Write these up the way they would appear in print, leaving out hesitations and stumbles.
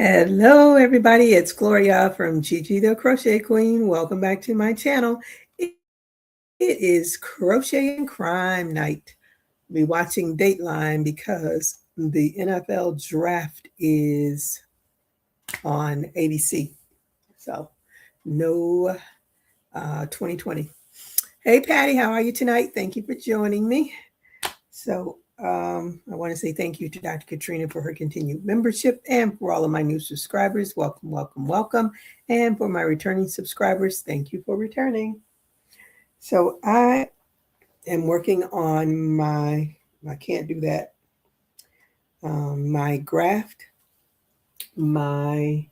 Hello, everybody. It's Gloria from Gigi the Crochet Queen. Welcome back to my channel. It is Crochet and Crime Night. We'll be watching Dateline because the NFL draft is on ABC. So, no 2020. Hey, Patty, how are you tonight? Thank you for joining me. So, I want to say thank you to Dr. Katrina for her continued membership and for all of my new subscribers. Welcome, welcome, welcome. And for my returning subscribers, thank you for returning. So I am working on I can't do that, my graft, my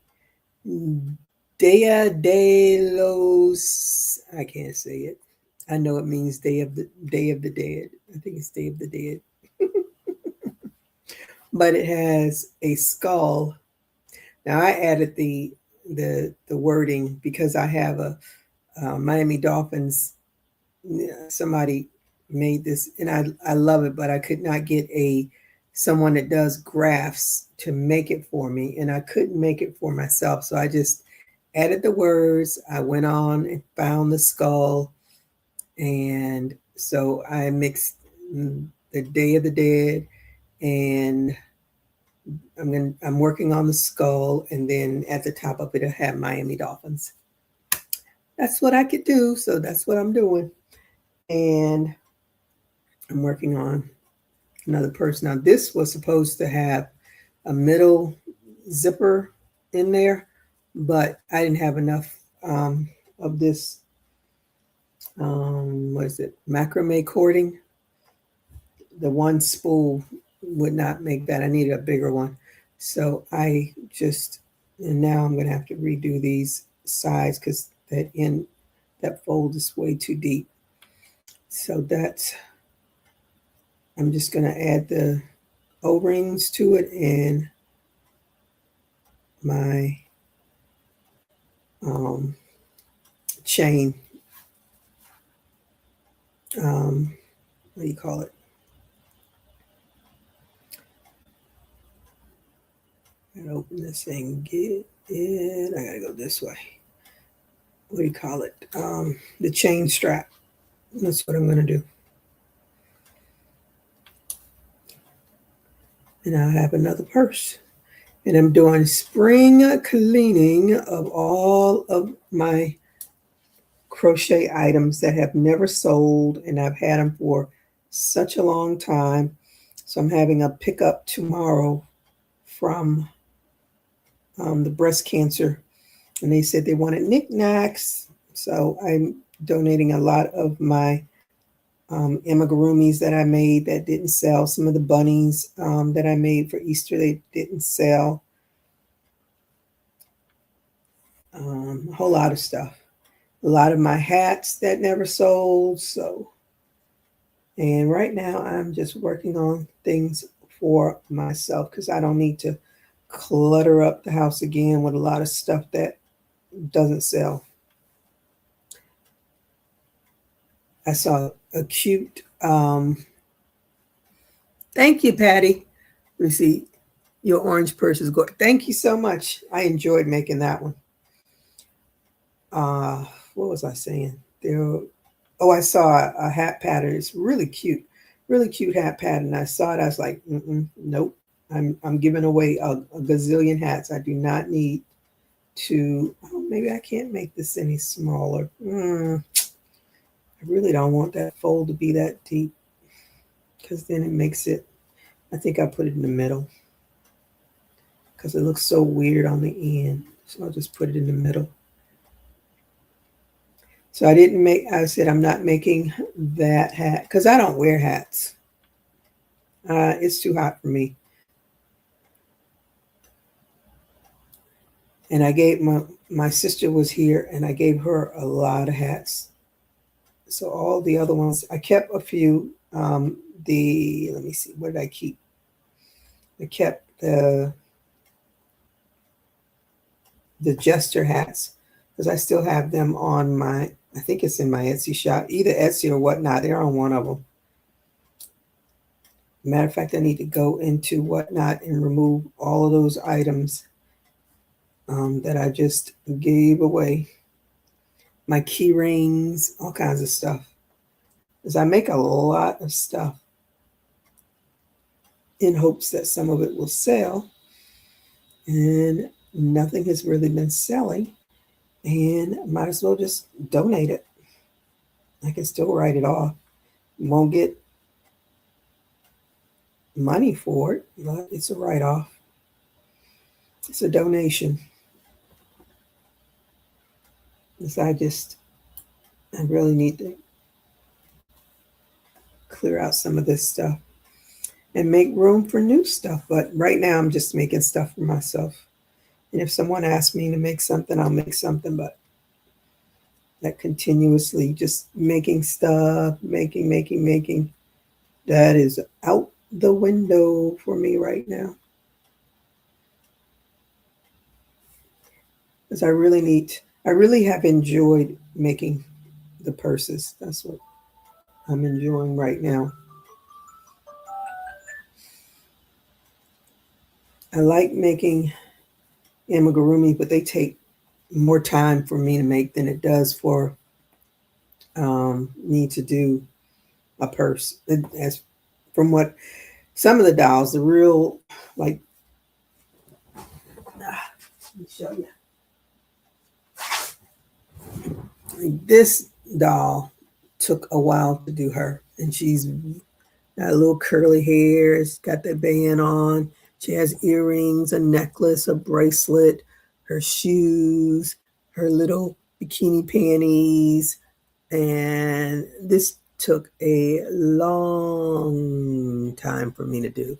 Dia de los, I can't say it. I know it means Day of the Dead. I think it's Day of the Dead. But it has a skull. Now I added the wording because I have a Miami Dolphins. Somebody made this, and I love it, but I could not get someone that does grafts to make it for me, and I couldn't make it for myself. So I just added the words. I went on and found the skull, and so I mixed the Day of the Dead, and I'm working on the skull, and then at the top of it, I have Miami Dolphins. That's what I could do, so that's what I'm doing. And I'm working on another purse. Now, this was supposed to have a middle zipper in there, but I didn't have enough of this, what is it, macrame cording. The one spool would not make that. I needed a bigger one. So and now I'm going to have to redo these sides because that fold is way too deep. So I'm just going to add the O-rings to it and my chain, what do you call it? I gotta open this thing, get it. I gotta go this way. What do you call it? The chain strap. That's what I'm gonna do. And I have another purse. And I'm doing spring cleaning of all of my crochet items that have never sold, and I've had them for such a long time. So I'm having a pickup tomorrow from the breast cancer, and they said they wanted knickknacks. So I'm donating a lot of my amigurumis that I made that didn't sell. Some of the bunnies that I made for Easter, they didn't sell. A whole lot of stuff. A lot of my hats that never sold. And right now I'm just working on things for myself because I don't need to clutter up the house again with a lot of stuff that doesn't sell. I saw a cute, thank you, Patty. Let me see. Your orange purse is good. Thank you so much. I enjoyed making that one. What was I saying? I saw a hat pattern. It's really cute hat pattern. I saw it. I was like, nope. I'm giving away a gazillion hats. I do not need to. Oh, maybe I can't make this any smaller. I really don't want that fold to be that deep because then it makes it. I think I put it in the middle because it looks so weird on the end. So I'll just put it in the middle. So I said I'm not making that hat because I don't wear hats. It's too hot for me. And I gave my sister was here and I gave her a lot of hats. So all the other ones, I kept a few. Let me see, what did I keep? I kept the jester hats because I still have them on I think it's in my Etsy shop, either Etsy or Whatnot. They're on one of them. Matter of fact, I need to go into Whatnot and remove all of those items that I just gave away. My key rings, all kinds of stuff. Because I make a lot of stuff in hopes that some of it will sell. And nothing has really been selling. And might as well just donate it. I can still write it off. Won't get money for it, but it's a write-off. It's a donation. Because I really need to clear out some of this stuff and make room for new stuff. But right now I'm just making stuff for myself. And if someone asks me to make something, I'll make something. But that continuously just making stuff, making, that is out the window for me right now. Because I really have enjoyed making the purses. That's what I'm enjoying right now. I like making amigurumi, but they take more time for me to make than it does for me to do a purse. As from what some of the dolls, the real, like, let me show you. Like this doll took a while to do her, and she's got a little curly hair. She's got that band on. She has earrings, a necklace, a bracelet, her shoes, her little bikini panties. And this took a long time for me to do.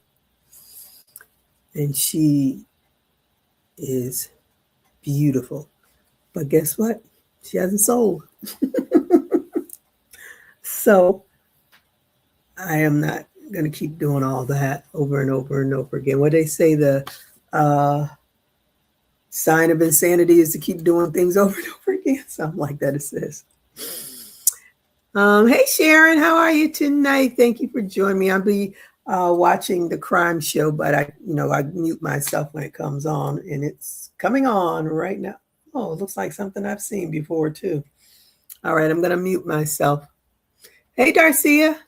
And she is beautiful. But guess what? She hasn't sold. So I am not going to keep doing all that over and over and over again. What they say, the uh, sign of insanity is to keep doing things over and over again. Something like that it says. Hey Sharon, how are you tonight? Thank you for joining me. I'll be watching the crime show, but I mute myself when it comes on, and it's coming on right now. Oh, it looks like something I've seen before too. All right, I'm going to mute myself. Hey Darcia.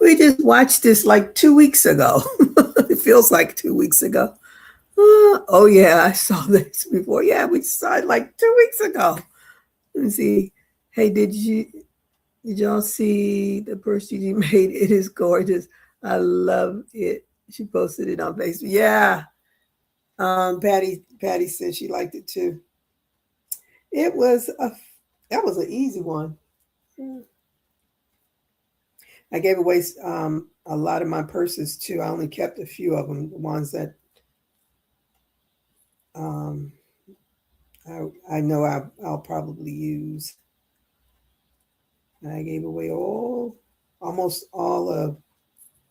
We just watched this like 2 weeks ago. It feels like 2 weeks ago. Oh yeah, I saw this before. Yeah, we saw it like 2 weeks ago. Let me see. Hey, did y'all see the purse she made? It is gorgeous. I love it. She posted it on Facebook. Yeah. Patty said she liked it too. It was that was an easy one. I gave away a lot of my purses too. I only kept a few of them, the ones that um, I know I'll probably use. I gave away almost all of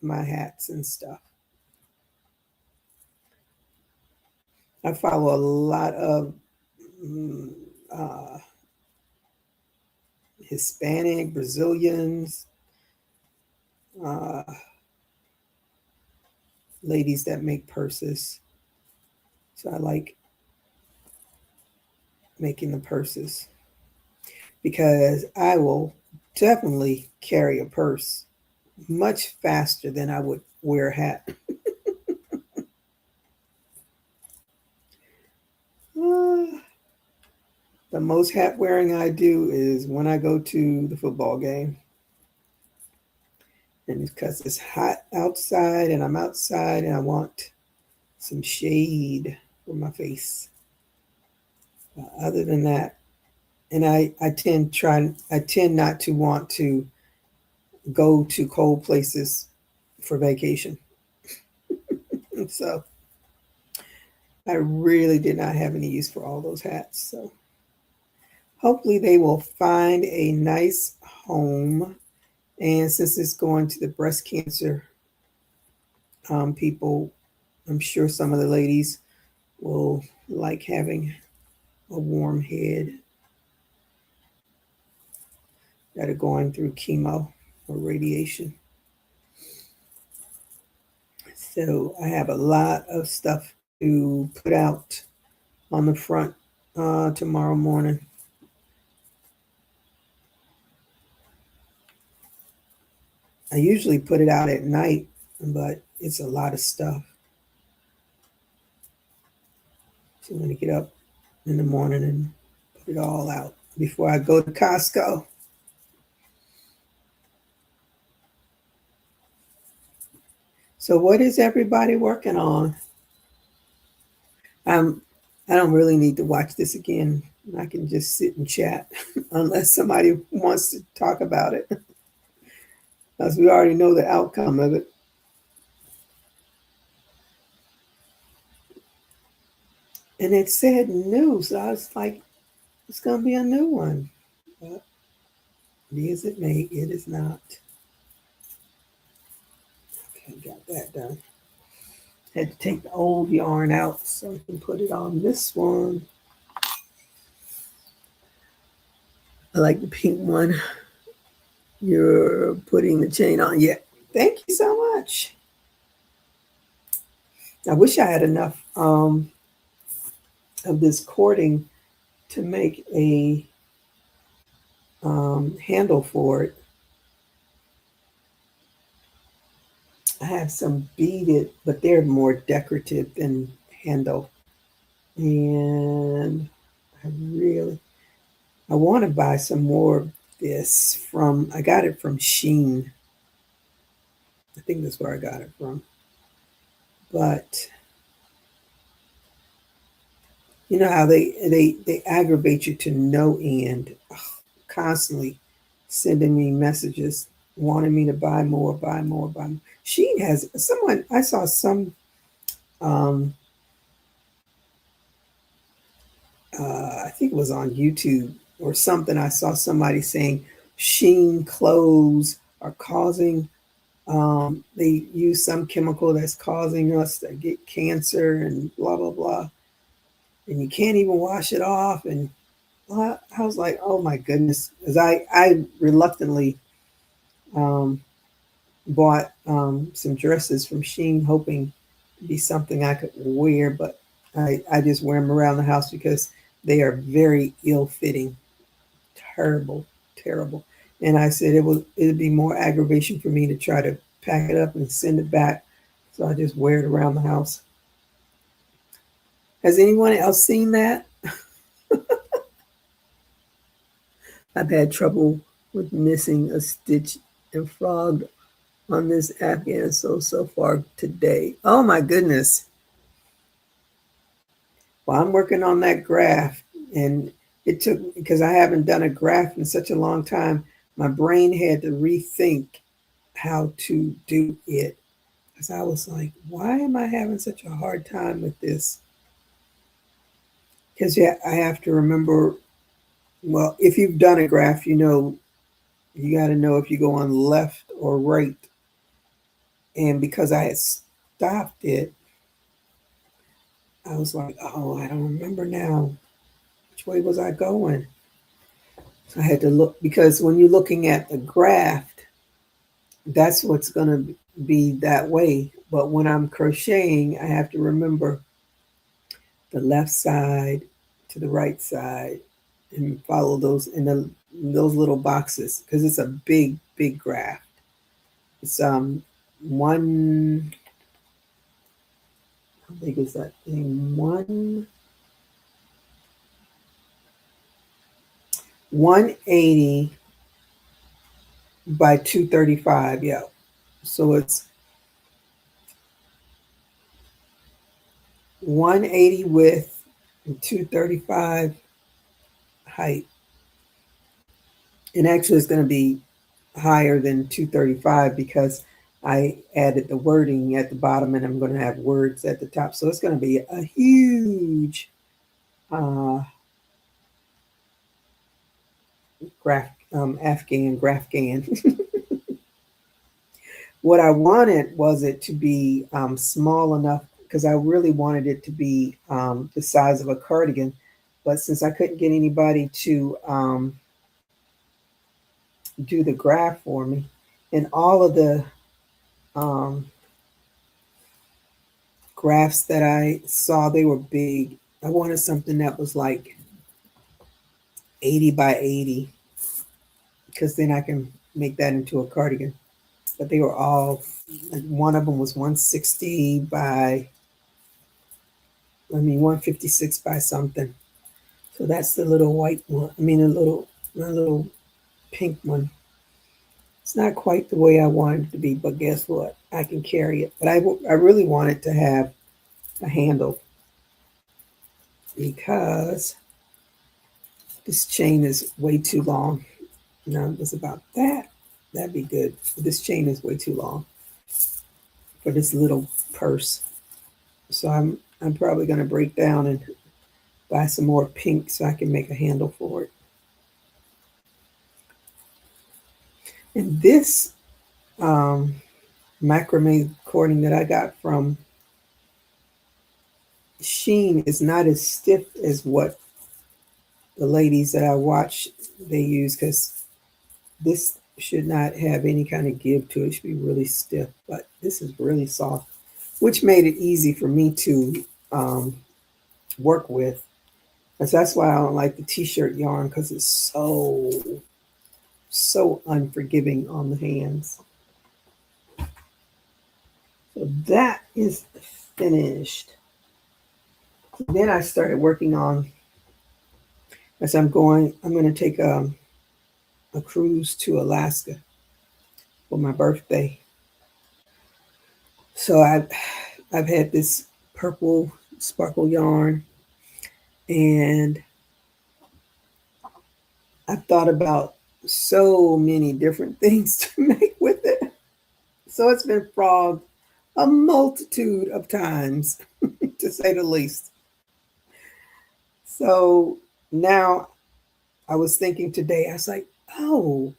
my hats and stuff. I follow a lot of uh, Hispanic, Brazilians, uh, ladies that make purses. So I like making the purses because I will definitely carry a purse much faster than I would wear a hat. The most hat wearing I do is when I go to the football game. And it's because it's hot outside and I'm outside and I want some shade for my face. Other than that, and I tend not to want to go to cold places for vacation. So I really did not have any use for all those hats. So hopefully they will find a nice home. And since it's going to the breast cancer people, I'm sure some of the ladies will like having a warm head that are going through chemo or radiation. So I have a lot of stuff to put out on the front tomorrow morning. I usually put it out at night, but it's a lot of stuff. So I'm going to get up in the morning and put it all out before I go to Costco. So what is everybody working on? I don't really need to watch this again. I can just sit and chat unless somebody wants to talk about it, because we already know the outcome of it. And it said new, so I was like, it's going to be a new one. But be as it may, it is not. Okay, got that done. Had to take the old yarn out so I can put it on this one. I like the pink one. You're putting the chain on. Yeah, thank you so much. I wish I had enough of this cording to make a handle for it. I have some beaded, but they're more decorative than handle. And I want to buy some more of this I got it from Shein. I think that's where I got it from. But you know how they aggravate you to no end, constantly sending me messages wanting me to buy more, buy more, buy more. Shein has someone, I saw some I think it was on YouTube or something. I saw somebody saying Shein clothes are causing they use some chemical that's causing us to get cancer and blah blah blah, and you can't even wash it off. And I was like, oh my goodness, because I reluctantly bought some dresses from Shein, hoping to be something I could wear, but I just wear them around the house because they are very ill-fitting, terrible, terrible. And I said it'd be more aggravation for me to try to pack it up and send it back. So I just wear it around the house. Has anyone else seen that? I've had trouble with missing a stitch and frog on this Afghan so far today. Oh my goodness. Well, I'm working on that graph, and it took, because I haven't done a graph in such a long time, my brain had to rethink how to do it. Because I was like, why am I having such a hard time with this? Because yeah, I have to remember, well, if you've done a graph, you know, you got to know if you go on left or right. And because I had stopped it, I was like, oh, I don't remember now. Which way was I going? So I had to look, because when you're looking at the graph, that's what's going to be that way. But when I'm crocheting, I have to remember the left side to the right side and follow those in those little boxes, because it's a big graph. It's one, how big is that thing? 180 by 235. Yeah. So it's 180 width and 235 height. And actually it's going to be higher than 235 because I added the wording at the bottom, and I'm going to have words at the top. So it's going to be a huge Afghan. What I wanted was it to be small enough, because I really wanted it to be the size of a cardigan. But since I couldn't get anybody to do the graph for me, and all of the um, graphs that I saw, they were big. I wanted something that was like 80 by 80, because then I can make that into a cardigan. But they were all, one of them was 160 by, 156 by something. So that's the little white one. A little pink one. It's not quite the way I wanted it to be, but guess what? I can carry it. But I really wanted to have a handle, because this chain is way too long. Now it was about that. That'd be good. But this chain is way too long for this little purse. So I'm probably going to break down and buy some more pink so I can make a handle for it. And this macrame cording that I got from Sheen is not as stiff as what the ladies that I watch they use, because this should not have any kind of give to it. It should be really stiff, but this is really soft, which made it easy for me to work with. And so that's why I don't like the t-shirt yarn, because it's so unforgiving on the hands. So that is finished. Then I started working on, as I'm going to take a cruise to Alaska for my birthday. So I've had this purple sparkle yarn, and I've thought about so many different things to make with it. So it's been frogged a multitude of times, to say the least. So now I was thinking today, I was like, oh,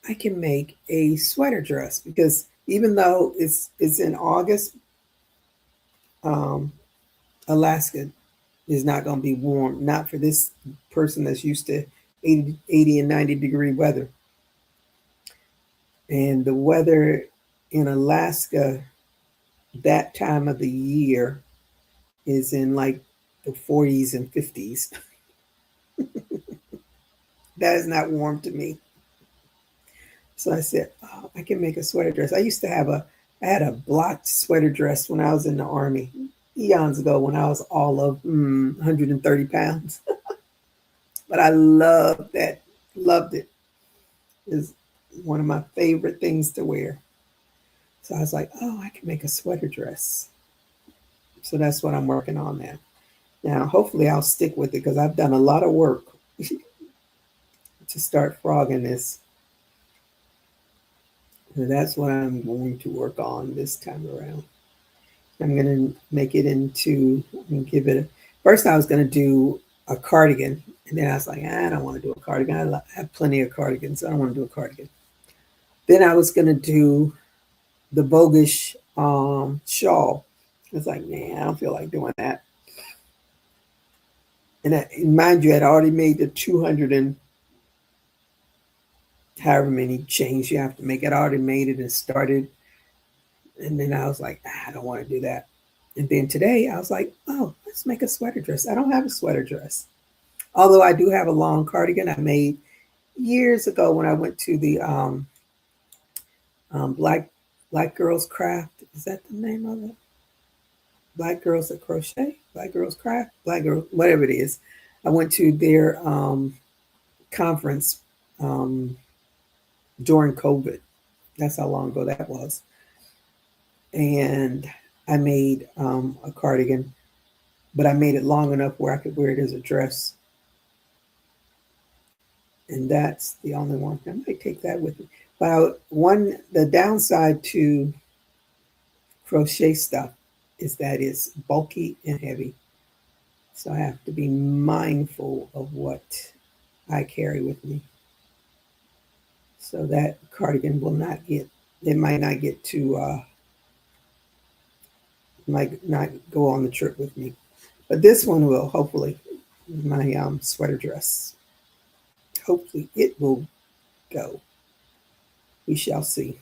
I can make a sweater dress, because even though it's in August, Alaska is not going to be warm, not for this person that's used to 80 and 90-degree weather. And the weather in Alaska that time of the year is in like the 40s and 50s. That is not warm to me. So I said, oh, I can make a sweater dress. I used to have I had a blocked sweater dress when I was in the Army, eons ago, when I was all of 130 pounds. But I loved that, loved it. It was one of my favorite things to wear. So I was like, oh, I can make a sweater dress. So that's what I'm working on now. Now, hopefully I'll stick with it because I've done a lot of work to start frogging this. So that's what I'm going to work on this time around. I'm going to make it into, and give it first I was going to do a cardigan. And then I was like, I don't want to do a cardigan. I have plenty of cardigans. I don't want to do a cardigan. Then I was going to do the bogish shawl. I was like, nah, I don't feel like doing that. And mind you, I'd already made the 200 and however many chains you have to make. I'd already made it and started. And then I was like, I don't want to do that. And then today I was like, oh, let's make a sweater dress. I don't have a sweater dress. Although I do have a long cardigan I made years ago when I went to the Black Girls Craft. Is that the name of it? Black Girls That Crochet? Black Girls Craft? Black Girls, whatever it is. I went to their conference during COVID. That's how long ago that was. And I made a cardigan, but I made it long enough where I could wear it as a dress. And that's the only one. I might take that with me. But the downside to crochet stuff is that it's bulky and heavy. So I have to be mindful of what I carry with me. So that cardigan will not get, it might not get to, might not go on the trip with me. But this one will, hopefully, my sweater dress. Hopefully it will go. We shall see.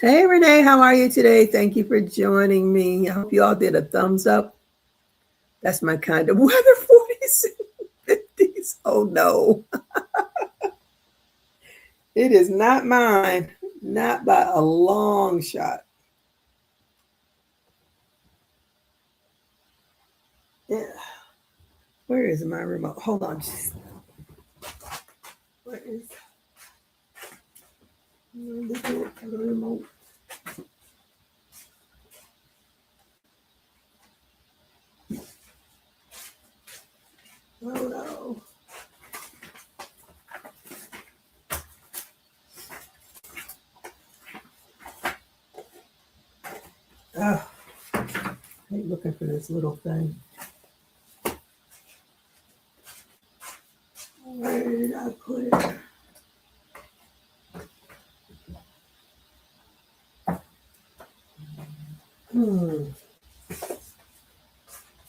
Hey, Renee, how are you today? Thank you for joining me. I hope you all did a thumbs up. That's my kind of weather, 40s and 50s. Oh, no. It is not mine, not by a long shot. Yeah. Where is my remote? Hold on. Where is the remote? Oh, no. Oh, I hate looking for this little thing. Where did I put it?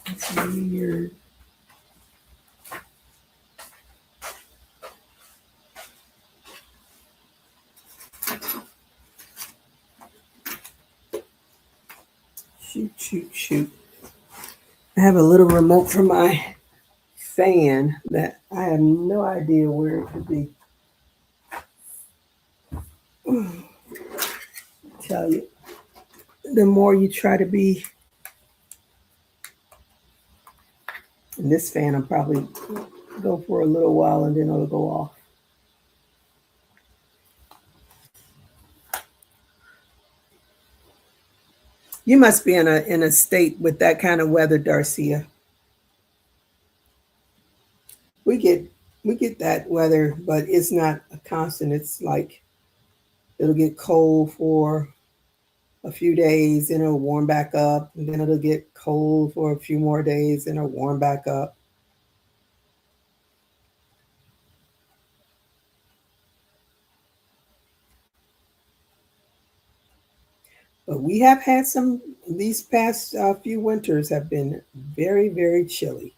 That's weird. Shoot. I have a little remote for my fan that I have no idea where it could be. Tell you, the more you try to be, and this fan will probably go for a little while and then it'll go off. You must be in a state with that kind of weather, Darcia. We get that weather, but it's not a constant. It's like it'll get cold for a few days, and it'll warm back up, and then it'll get cold for a few more days, and it'll warm back up. But we have had these past few winters have been very, very chilly.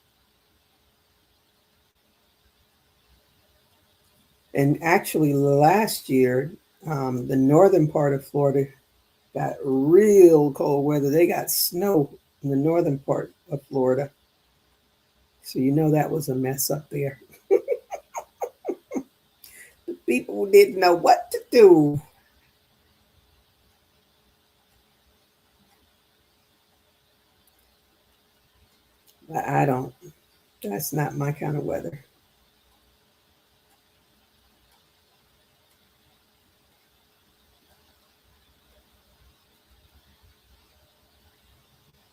And actually last year, The northern part of Florida got real cold weather. They got snow in the northern part of Florida. So you know that was a mess up there. The people didn't know what to do. I don't, that's not my kind of weather.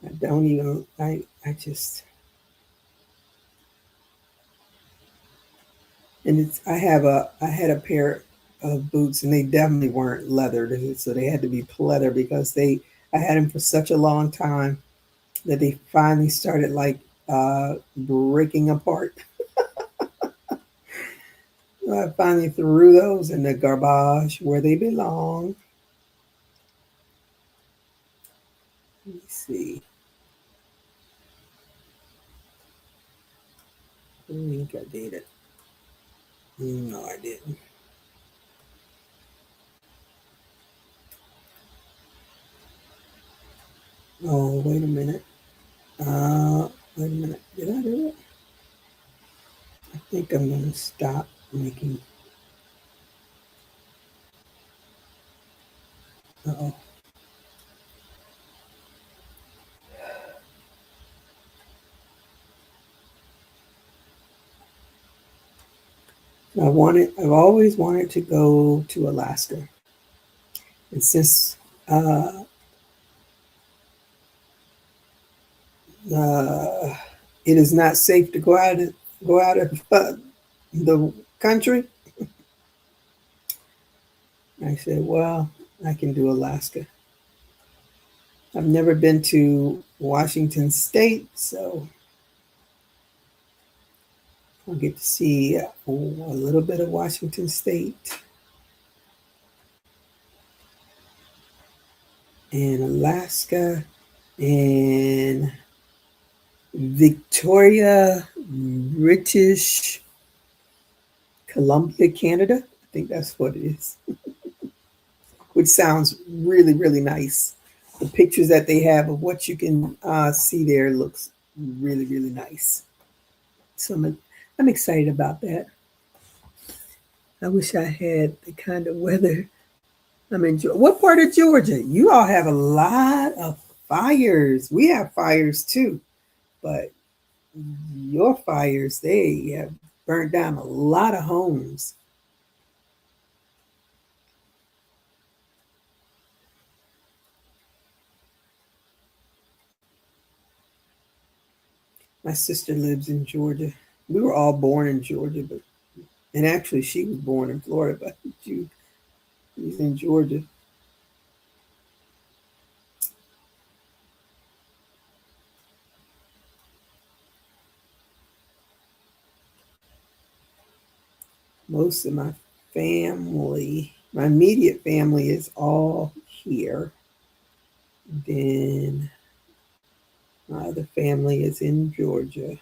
I don't even, I just, and it's, I had a pair of boots and they definitely weren't leather. So they had to be pleather because I had them for such a long time that they finally started like breaking apart. I finally threw those in the garbage where they belong. Let me see. I think I did it. No, I didn't. Oh, wait a minute. Wait a minute. Did I do it? I think I'm going to stop making. Uh-oh. I've always wanted to go to Alaska. And since uh, uh, it is not safe to go out of the country, I said, well, I can do Alaska. I've never been to Washington State, so I'll get to see a little bit of Washington State and Alaska and Victoria, British Columbia, Canada. I think that's what it is, which sounds really, really nice. The pictures that they have of what you can see there looks really, really nice. So I'm excited about that. I wish I had the kind of weather. I'm in what part of Georgia? You all have a lot of fires. We have fires too, but your fires, they have burnt down a lot of homes. My sister lives in Georgia. We were all born in Georgia, but and actually she was born in Florida, but she's in Georgia. Most of my immediate family is all here. Then my other family is in Georgia.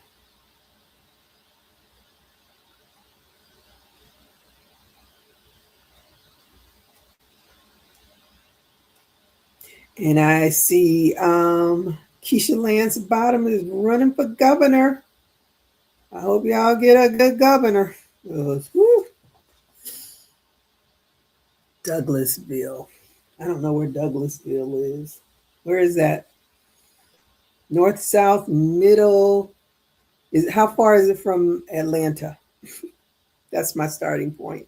And I see Keisha Lance Bottom is running for governor. I hope y'all get a good governor. Woo, Douglasville. I don't know where Douglasville is. Where is that? North, south, middle. Is how far is it from Atlanta? That's my starting point.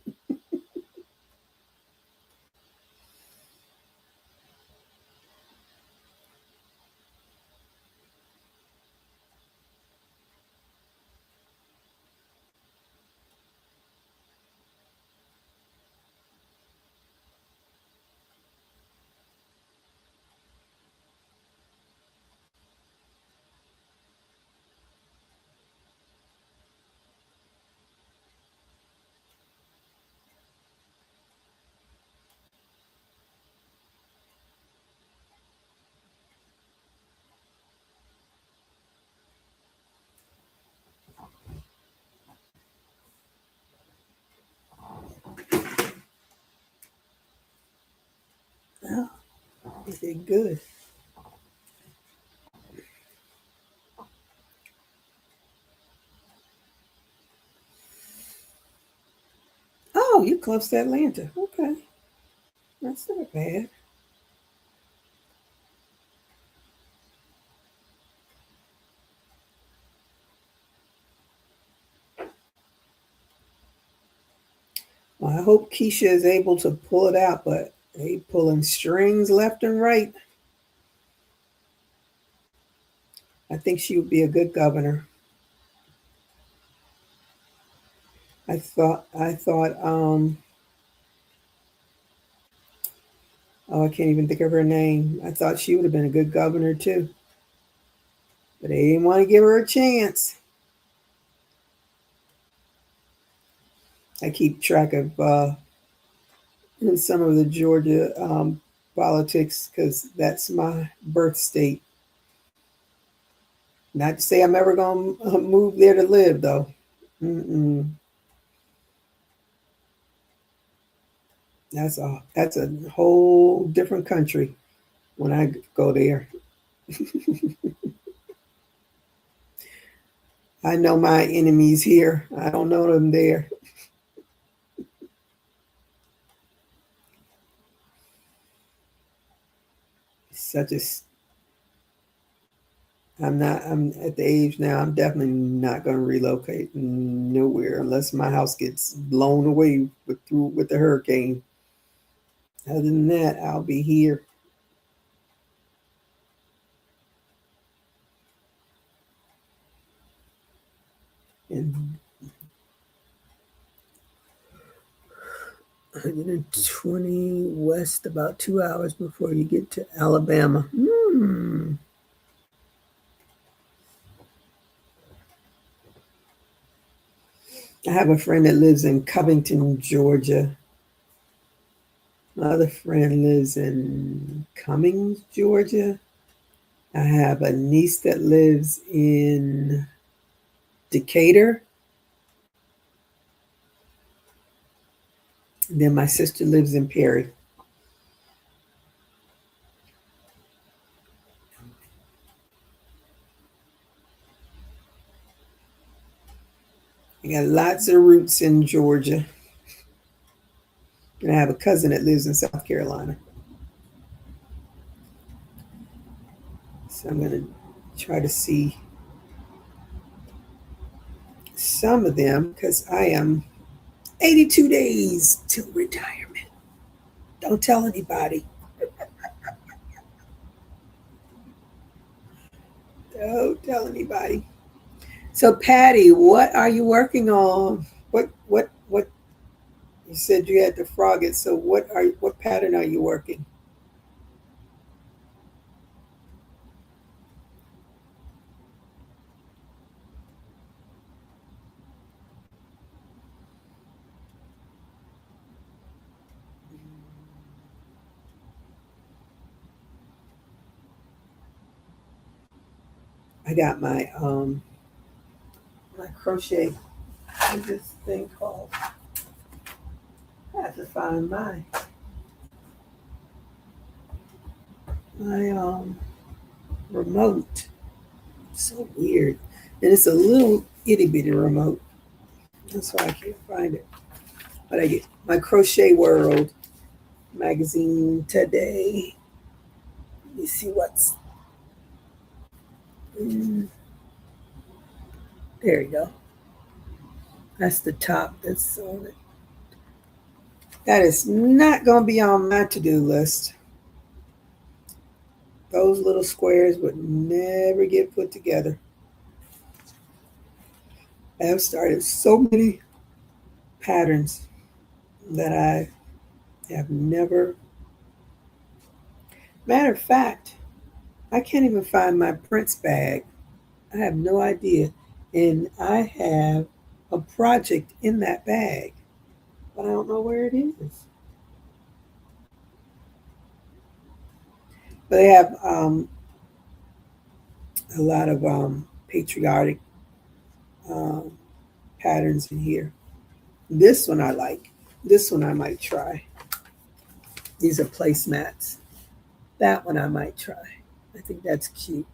Okay, good. Oh, you close to Atlanta. Okay. That's not bad. Well, I hope Keisha is able to pull it out, but they pulling strings left and right. I think she would be a good governor. I thought, oh, I can't even think of her name. I thought she would have been a good governor too. But they didn't want to give her a chance. I keep track of some of the Georgia politics because that's my birth state. Not to say I'm ever going to move there to live, though. Mm-mm. That's a whole different country when I go there. I know my enemies here. I don't know them there. Such a I'm at the age now, I'm definitely not going to relocate nowhere unless my house gets blown away with the hurricane. Other than that, I'll be here. In 120 west, about 2 hours before you get to Alabama. I have a friend that lives in Covington, Georgia. My other friend lives in Cummings, Georgia. I have a niece that lives in Decatur. And then my sister lives in Perry. I got lots of roots in Georgia. And I have a cousin that lives in South Carolina. So I'm going to try to see some of them because I am 82 days till retirement. Don't tell anybody. Don't tell anybody. So Patty, what are you working on? What you said you had to frog it. So what pattern are you working? I got my crochet. What's this thing called? I have to find my remote. So weird. And it's a little itty bitty remote. That's why I can't find it. But I get my Crochet World magazine today. Let me see what's. Mm, there you go. That's the top. That's on it. That is not going to be on my to do list. Those little squares would never get put together. I have started so many patterns that I have never. Matter of fact, I can't even find my Prince bag. I have no idea. And I have a project in that bag, but I don't know where it is. But they have a lot of patriotic um, patterns in here. This one I like. This one I might try. These are placemats. That one I might try. I think that's cute.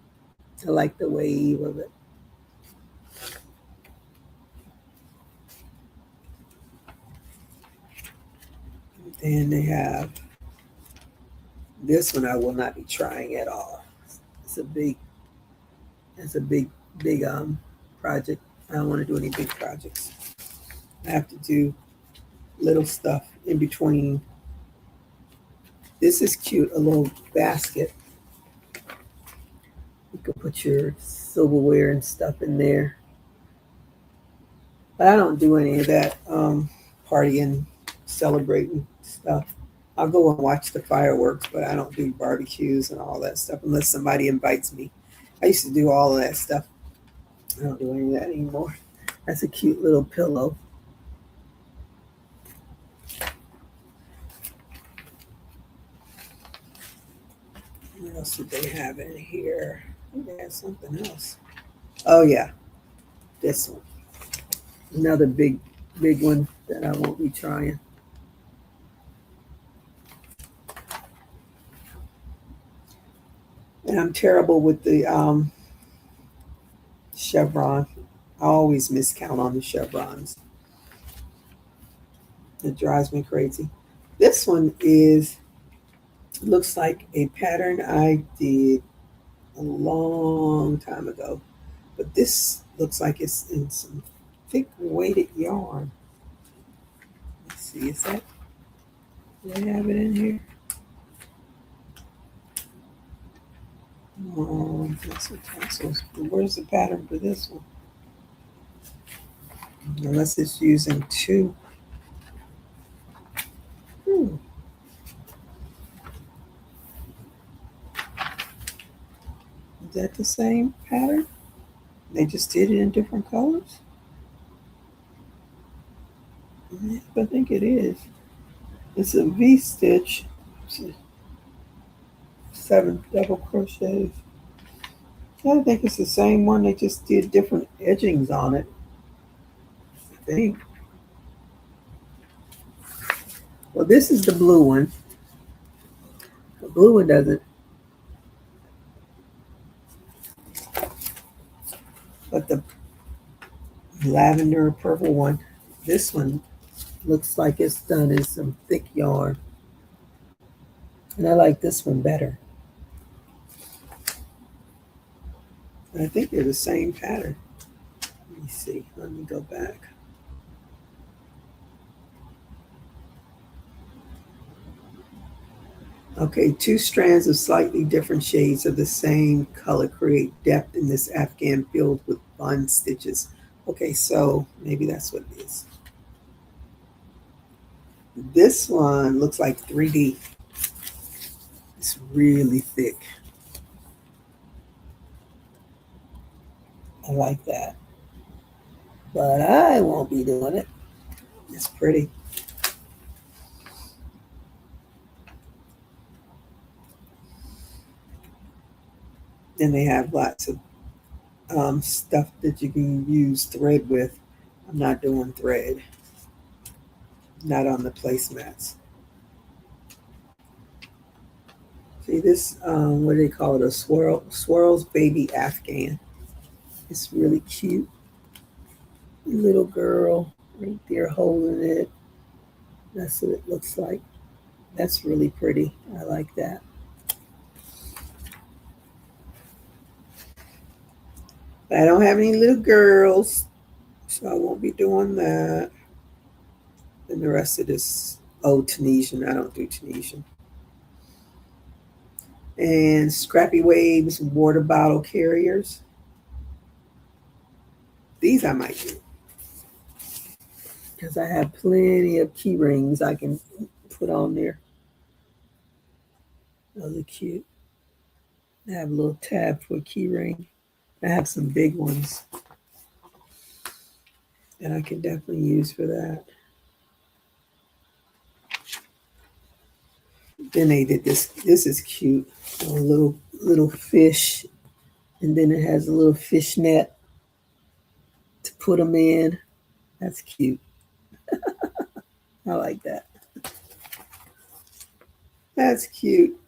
I like the wave of it. And they have this one I will not be trying at all. It's a big, it's a big project. I don't want to do any big projects. I have to do little stuff in between. This is cute, a little basket. You can put your silverware and stuff in there. But I don't do any of that partying, celebrating stuff. I'll go and watch the fireworks, but I don't do barbecues and all that stuff unless somebody invites me. I used to do all of that stuff. I don't do any of that anymore. That's a cute little pillow. What else did they have in here? I think they had something else. Oh yeah, this one. Another big one that I won't be trying. And I'm terrible with the chevron. I always miscount on the chevrons. It drives me crazy. This one is looks like a pattern I did a long time ago, but this looks like it's in some thick weighted yarn. Let's see, is that? Do they have it in here? That's what tassels. Where's the pattern for this one? Unless it's using two. Hmm. Is that the same pattern? They just did it in different colors? Yeah, I think it is. It's a V-stitch. 7 double crochets. I think it's the same one. They just did different edgings on it. I think. Well, this is the blue one. The blue one doesn't. But the lavender purple one, this one looks like it's done in some thick yarn. And I like this one better. I think they're the same pattern. Let me see. Let me go back. Okay, 2 strands of slightly different shades of the same color create depth in this afghan filled with bond stitches. Okay, so maybe that's what it is. This one looks like 3D. It's really thick. I like that. But I won't be doing it. It's pretty. Then they have lots of stuff that you can use thread with. I'm not doing thread. Not on the placemats. See this, what do they call it? A swirls baby Afghan. It's really cute. Little girl right there holding it. That's what it looks like. That's really pretty. I like that. But I don't have any little girls, so I won't be doing that. And the rest of this, oh, Tunisian. I don't do Tunisian. And Scrappy Waves water bottle carriers. These I might do because I have plenty of key rings I can put on there. Those are cute. I have a little tab for a key ring. I have some big ones that I can definitely use for that. Then they did this. This is cute. A little fish, and then it has a little fish net to put them in. That's cute. I like that. That's cute.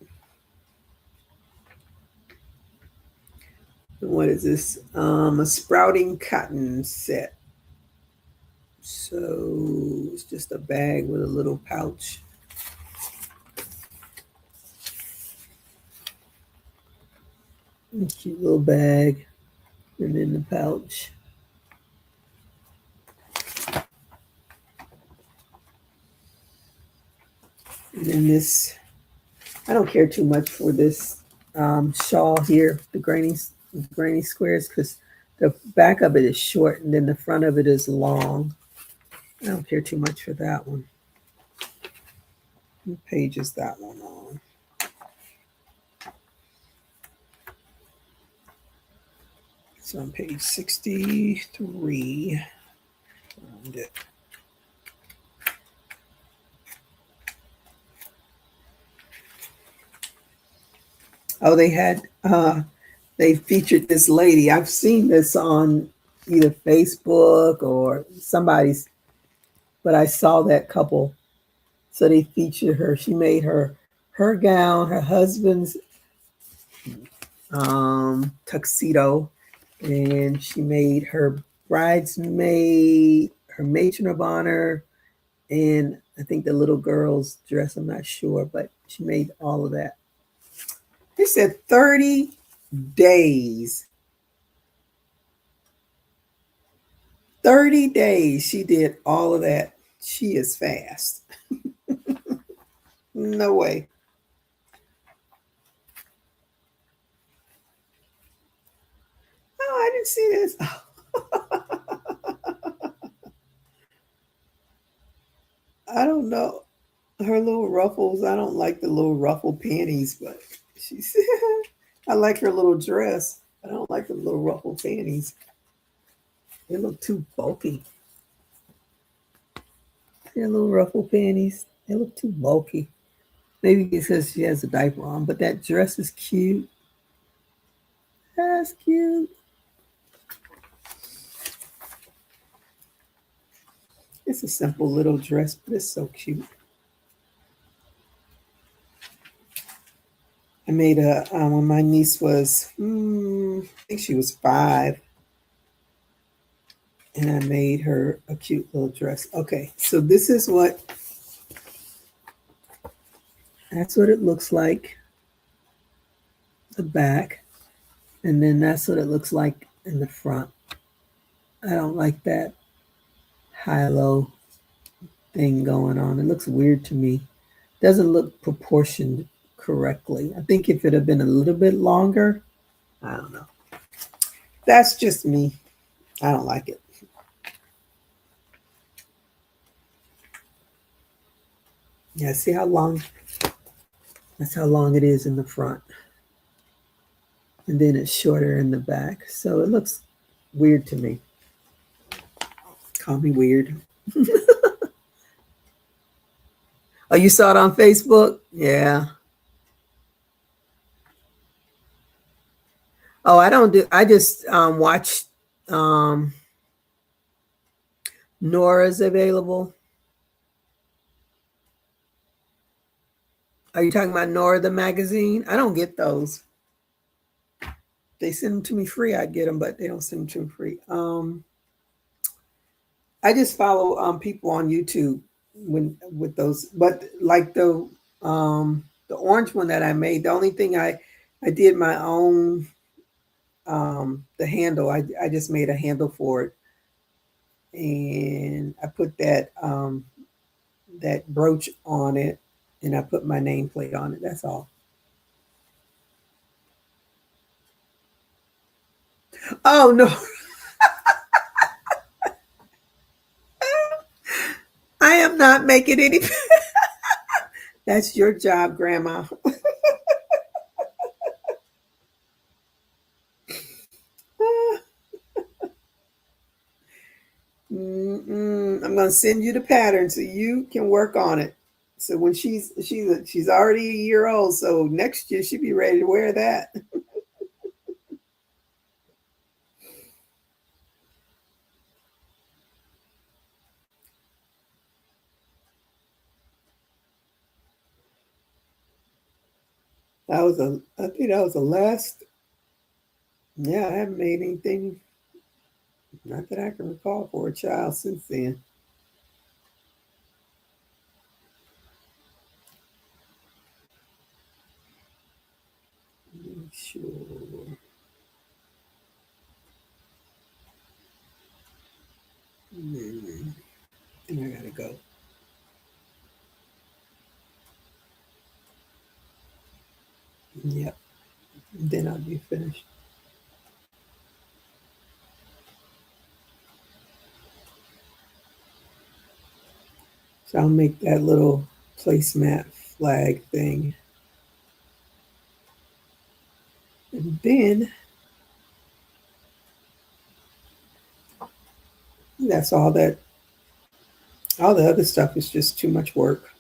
What is this? A sprouting cotton set. So it's just a bag with a little pouch. A cute little bag, and then the pouch. And then this, I don't care too much for this shawl here, the granny squares, because the back of it is short and then the front of it is long. I don't care too much for that one. What page is that one on? It's on page 63. Found it. Oh, they featured this lady. I've seen this on either Facebook or somebody's, but I saw that couple. So they featured her. She made her gown, her husband's tuxedo, and she made her bridesmaid, her matron of honor, and I think the little girl's dress. I'm not sure, but she made all of that. They said 30 days. 30 days she did all of that. She is fast. No way. Oh, I didn't see this. I don't know. Her little ruffles. I don't like the little ruffle panties, but she's I like her little dress. I don't like the little ruffle panties. They look too bulky. Their little ruffle panties. They look too bulky. Maybe because she has a diaper on, but that dress is cute. That's cute. It's a simple little dress, but it's so cute. I made a when my niece was, I think she was 5, and I made her a cute little dress. Okay, so this is that's what it looks like, the back, and then that's what it looks like in the front. I don't like that high-low thing going on. It looks weird to me. Doesn't look proportioned correctly. I think if it had been a little bit longer, I don't know. That's just me. I don't like it. Yeah, see how long? That's how long it is in the front. And then it's shorter in the back. So it looks weird to me. Call me weird. Oh, you saw it on Facebook? Yeah. Oh, I don't do, I just watch Nora's available. Are you talking about Nora the magazine? I don't get those. They send them to me free. I'd get them, but they don't send them to me free. I just follow people on YouTube when with those, but like the orange one that I made. The only thing I did my own the handle. I just made a handle for it, and I put that brooch on it, and I put my nameplate on it. That's all. Oh no, I am not making any. That's your job, Grandma. I'm gonna send you the pattern so you can work on it. So when she's already a year old, so next year she'll be ready to wear that. I think that was the last. Yeah, I haven't made anything, not that I can recall, for a child since then. Sure. And I gotta go. Yep. Then I'll be finished. So I'll make that little placemat flag thing. And then that's all that, all the other stuff is just too much work.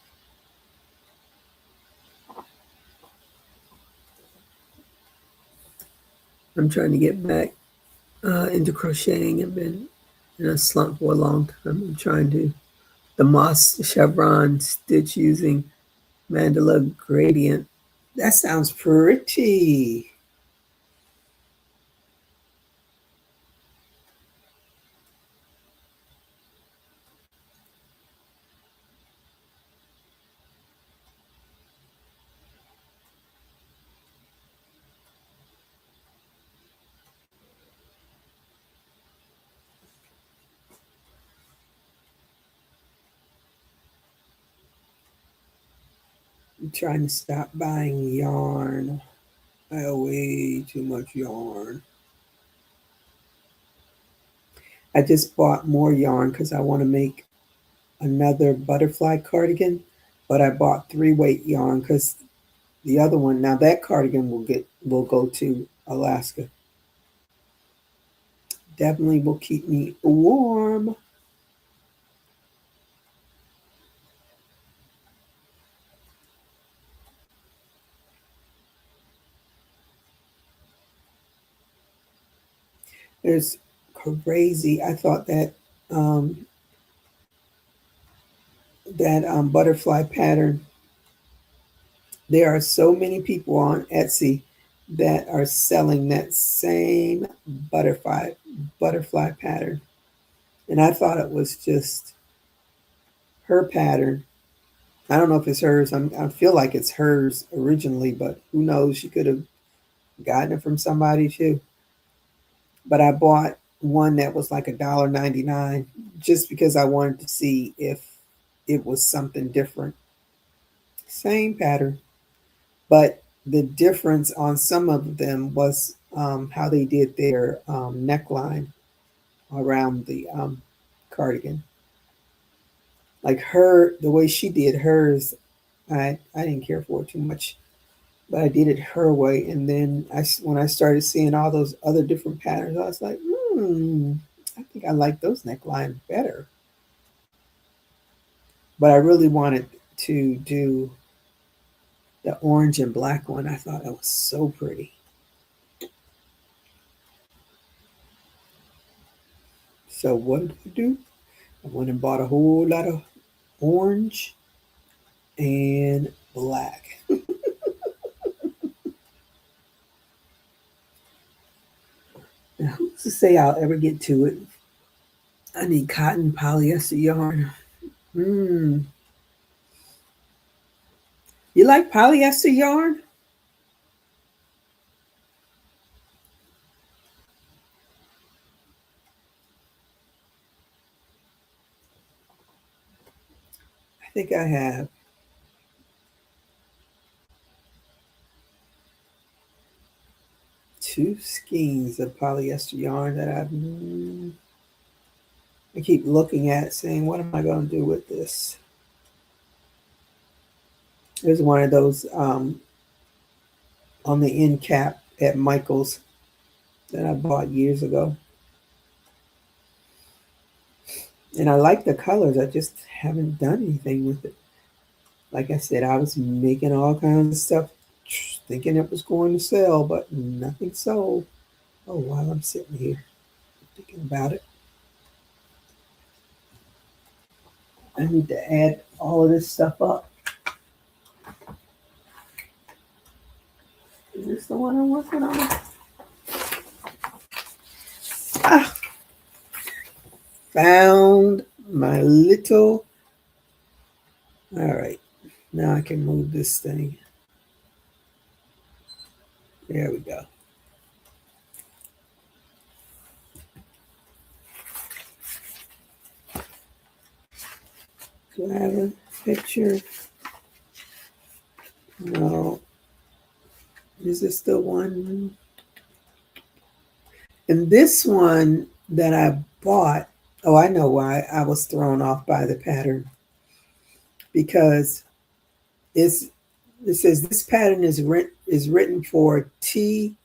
I'm trying to get back into crocheting. I've been in a slump for a long time. I'm trying to the moss chevron stitch using mandala gradient. That sounds pretty. I'm trying to stop buying yarn. I have way too much yarn. I just bought more yarn because I want to make another butterfly cardigan, but I bought 3-weight yarn because the other one, now that cardigan will go to Alaska. Definitely will keep me warm. There's crazy. I thought that um, butterfly pattern. There are so many people on Etsy that are selling that same butterfly pattern, and I thought it was just her pattern. I don't know if it's hers. I feel like it's hers originally, but who knows? She could have gotten it from somebody too. But I bought one that was like $1.99 just because I wanted to see if it was something different. Same pattern, but the difference on some of them was how they did their neckline around the cardigan. Like the way she did hers, I didn't care for it too much, but I did it her way. And then when I started seeing all those other different patterns, I was like, I think I like those necklines better. But I really wanted to do the orange and black one. I thought that was so pretty. So what did I do? I went and bought a whole lot of orange and black. Now, who's to say I'll ever get to it? I need cotton polyester yarn. Mm. You like polyester yarn? I think I have 2 skeins of polyester yarn that I keep looking at saying, what am I going to do with this? There's one of those on the end cap at Michael's that I bought years ago. And I like the colors. I just haven't done anything with it. Like I said, I was making all kinds of stuff thinking it was going to sell, but nothing sold. Oh, while I'm sitting here thinking about it, I need to add all of this stuff up. Is this the one I'm working on? found my little, all right, now I can move this thing. There we go. Do I have a picture? No. Is this the one? And this one that I bought, oh, I know why I was thrown off by the pattern. Because it says this pattern is written for TSS.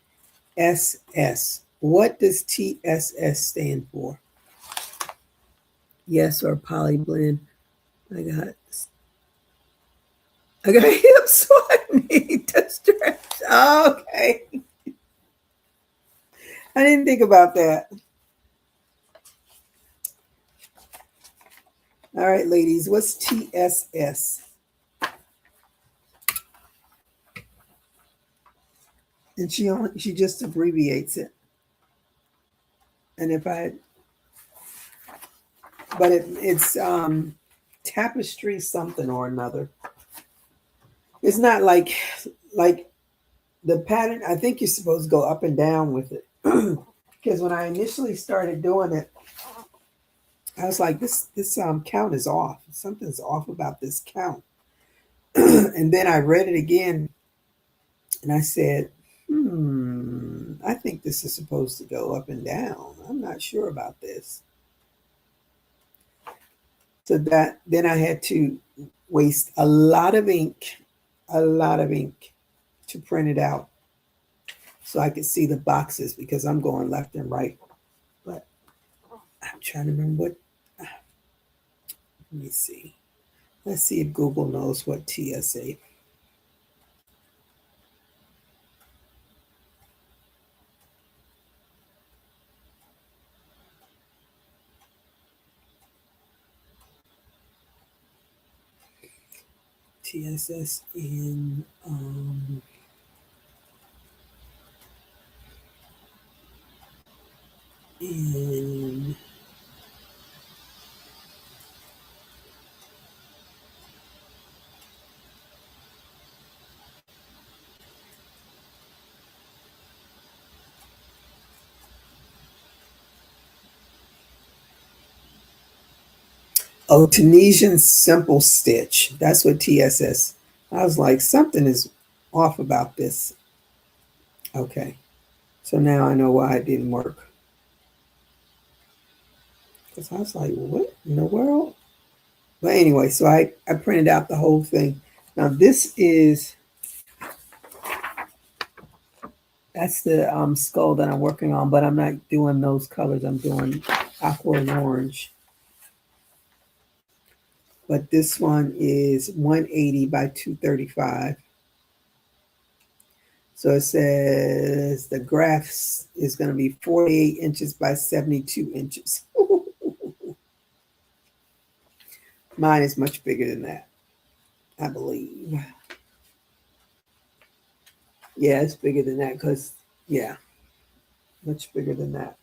What does TSS stand for? Yes, or poly blend. I got hips, so I need to stretch. Oh, okay. I didn't think about that. All right, ladies, what's TSS? And she just abbreviates it. And if I, but it's tapestry something or another. It's not like the pattern. I think you're supposed to go up and down with it. Because when I initially started doing it, I was like, this count is off. Something's off about this count. And then I read it again, and I said, I think this is supposed to go up and down. I'm not sure about this. So then I had to waste a lot of ink to print it out so I could see the boxes, because I'm going left and right. But I'm trying to remember what, let me see. Let's see if Google knows what TSA. TSS in Tunisian simple stitch. That's what TSS. I was like, something is off about this. Okay. So now I know why it didn't work. Because I was like, what in the world? But anyway, so I printed out the whole thing. Now this is, that's the skull that I'm working on, but I'm not doing those colors. I'm doing aqua and orange. But this one is 180 by 235. So it says the graphs is going to be 48 inches by 72 inches. Mine is much bigger than that, I believe. Yeah, it's bigger than that because, yeah, much bigger than that.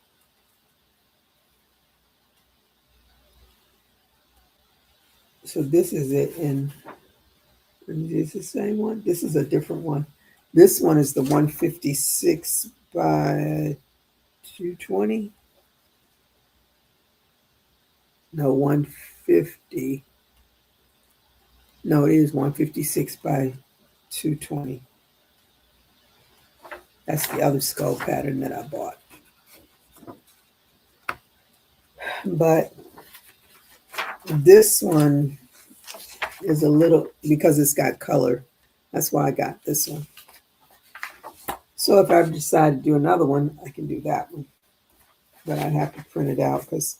So this is it. And is this the same one? This is a different one. This one is the 156 by 220. No, 150. No, it is 156 by 220. That's the other skull pattern that I bought. But this one is a little, because it's got color. That's why I got this one. So if I decide to do another one, I can do that one. But I'd have to print it out because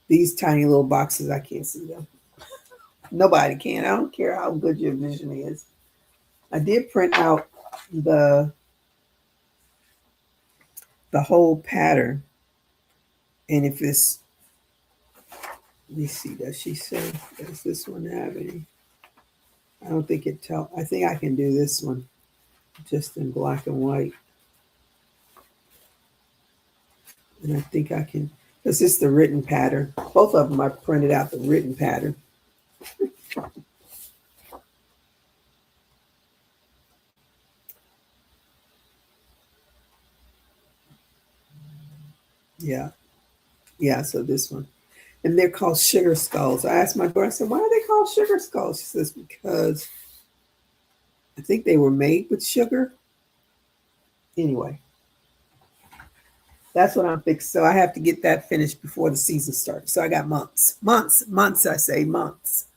these tiny little boxes, I can't see them. Nobody can. I don't care how good your vision is. I did print out the whole pattern. And if it's, let me see, does she say, does this one have any? I don't think it tells. I think I can do this one just in black and white. And I think I can, Because it's the written pattern. Both of them I printed out the written pattern. Yeah. Yeah, so this one. And they're called sugar skulls. I asked my daughter, I said, why are they called sugar skulls? She says, because I think they were made with sugar. Anyway, that's what I'm fixing. So I have to get that finished before the season starts. So I got months, I say months.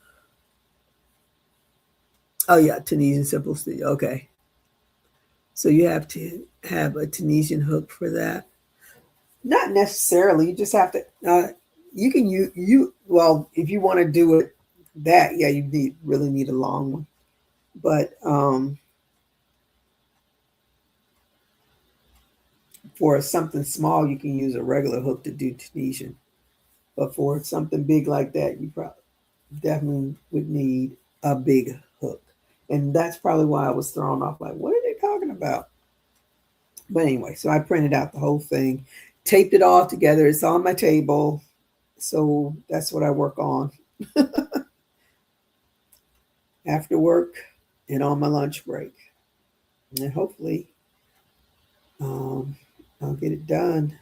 Oh yeah, Tunisian simple stitch. Okay. So you have to have a Tunisian hook for that. Not necessarily. You just have to. You can you well if you want to do it that yeah you really need a long one. But for something small, you can use a regular hook to do Tunisian. But for something big like that, you probably definitely would need a big hook. And that's probably why I was thrown off. Like, what are they talking about? But anyway, so I printed out the whole thing, taped it all together. It's on my table. So that's what I work on after work and on my lunch break. And hopefully um, I'll get it done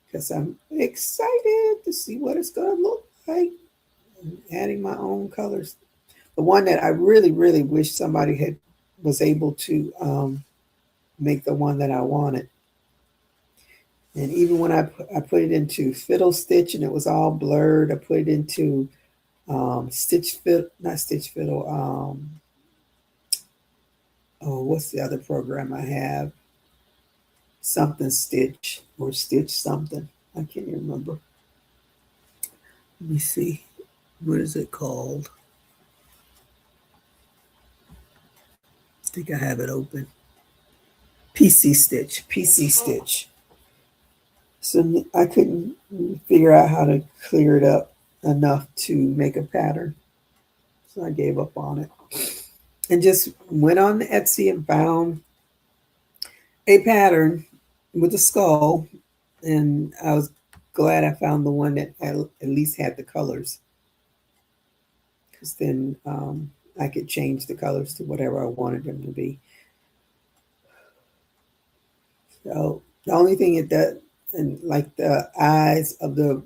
because I'm excited to see what it's going to look like. I'm adding my own colors. The one that I really, really wish somebody had was able to make the one that I wanted. And even when I put it into fiddle stitch and it was all blurred, I put it into stitch fiddle, not stitch fiddle. Oh, what's the other program I have? Something stitch or stitch something. I can't even remember. Let me see. What is it called? I think I have it open. PC Stitch. PC Stitch. So I couldn't figure out how to clear it up enough to make a pattern. So I gave up on it and just went on Etsy and found a pattern with a skull. And I was glad I found the one that at least had the colors. Because then I could change the colors to whatever I wanted them to be. So the only thing it does, and like the eyes of the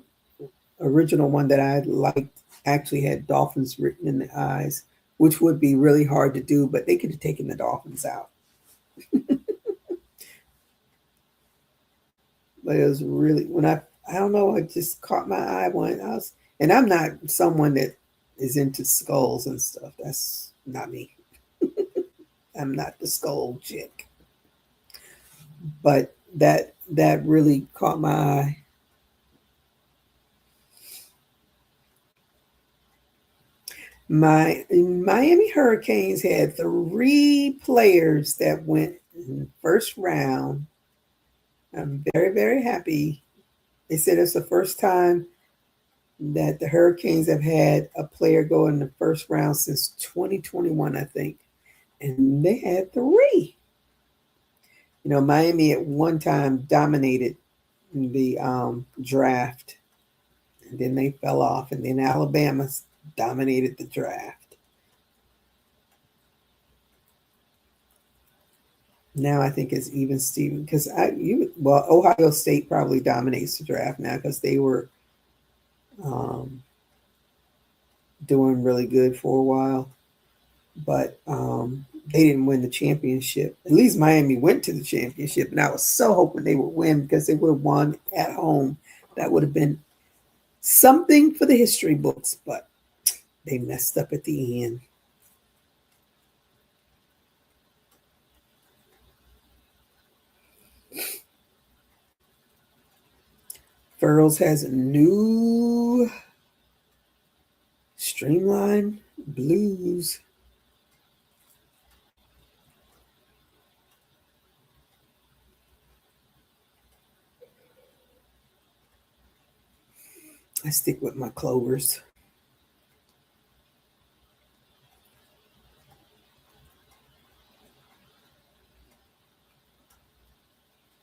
original one that I liked, actually had dolphins written in the eyes, which would be really hard to do, but they could have taken the dolphins out. But it was really when I don't know, it just caught my eye when I was, and I'm not someone that is into skulls and stuff. That's not me. I'm not the skull chick. But that really caught my eye. My Miami Hurricanes had 3 players that went in the first round. I'm very, very happy. They said it's the first time that the Hurricanes have had a player go in the first round since 2021, I think. And they had 3. You know, Miami at one time dominated the draft, and then they fell off, and then Alabama dominated the draft. Now I think it's even Steven because Ohio State probably dominates the draft now because they were um, doing really good for a while, but they didn't win the championship. At least Miami went to the championship, and I was so hoping they would win because they would have won at home. That would have been something for the history books, but they messed up at the end. Furls has a new Streamline Blues. I stick with my clovers.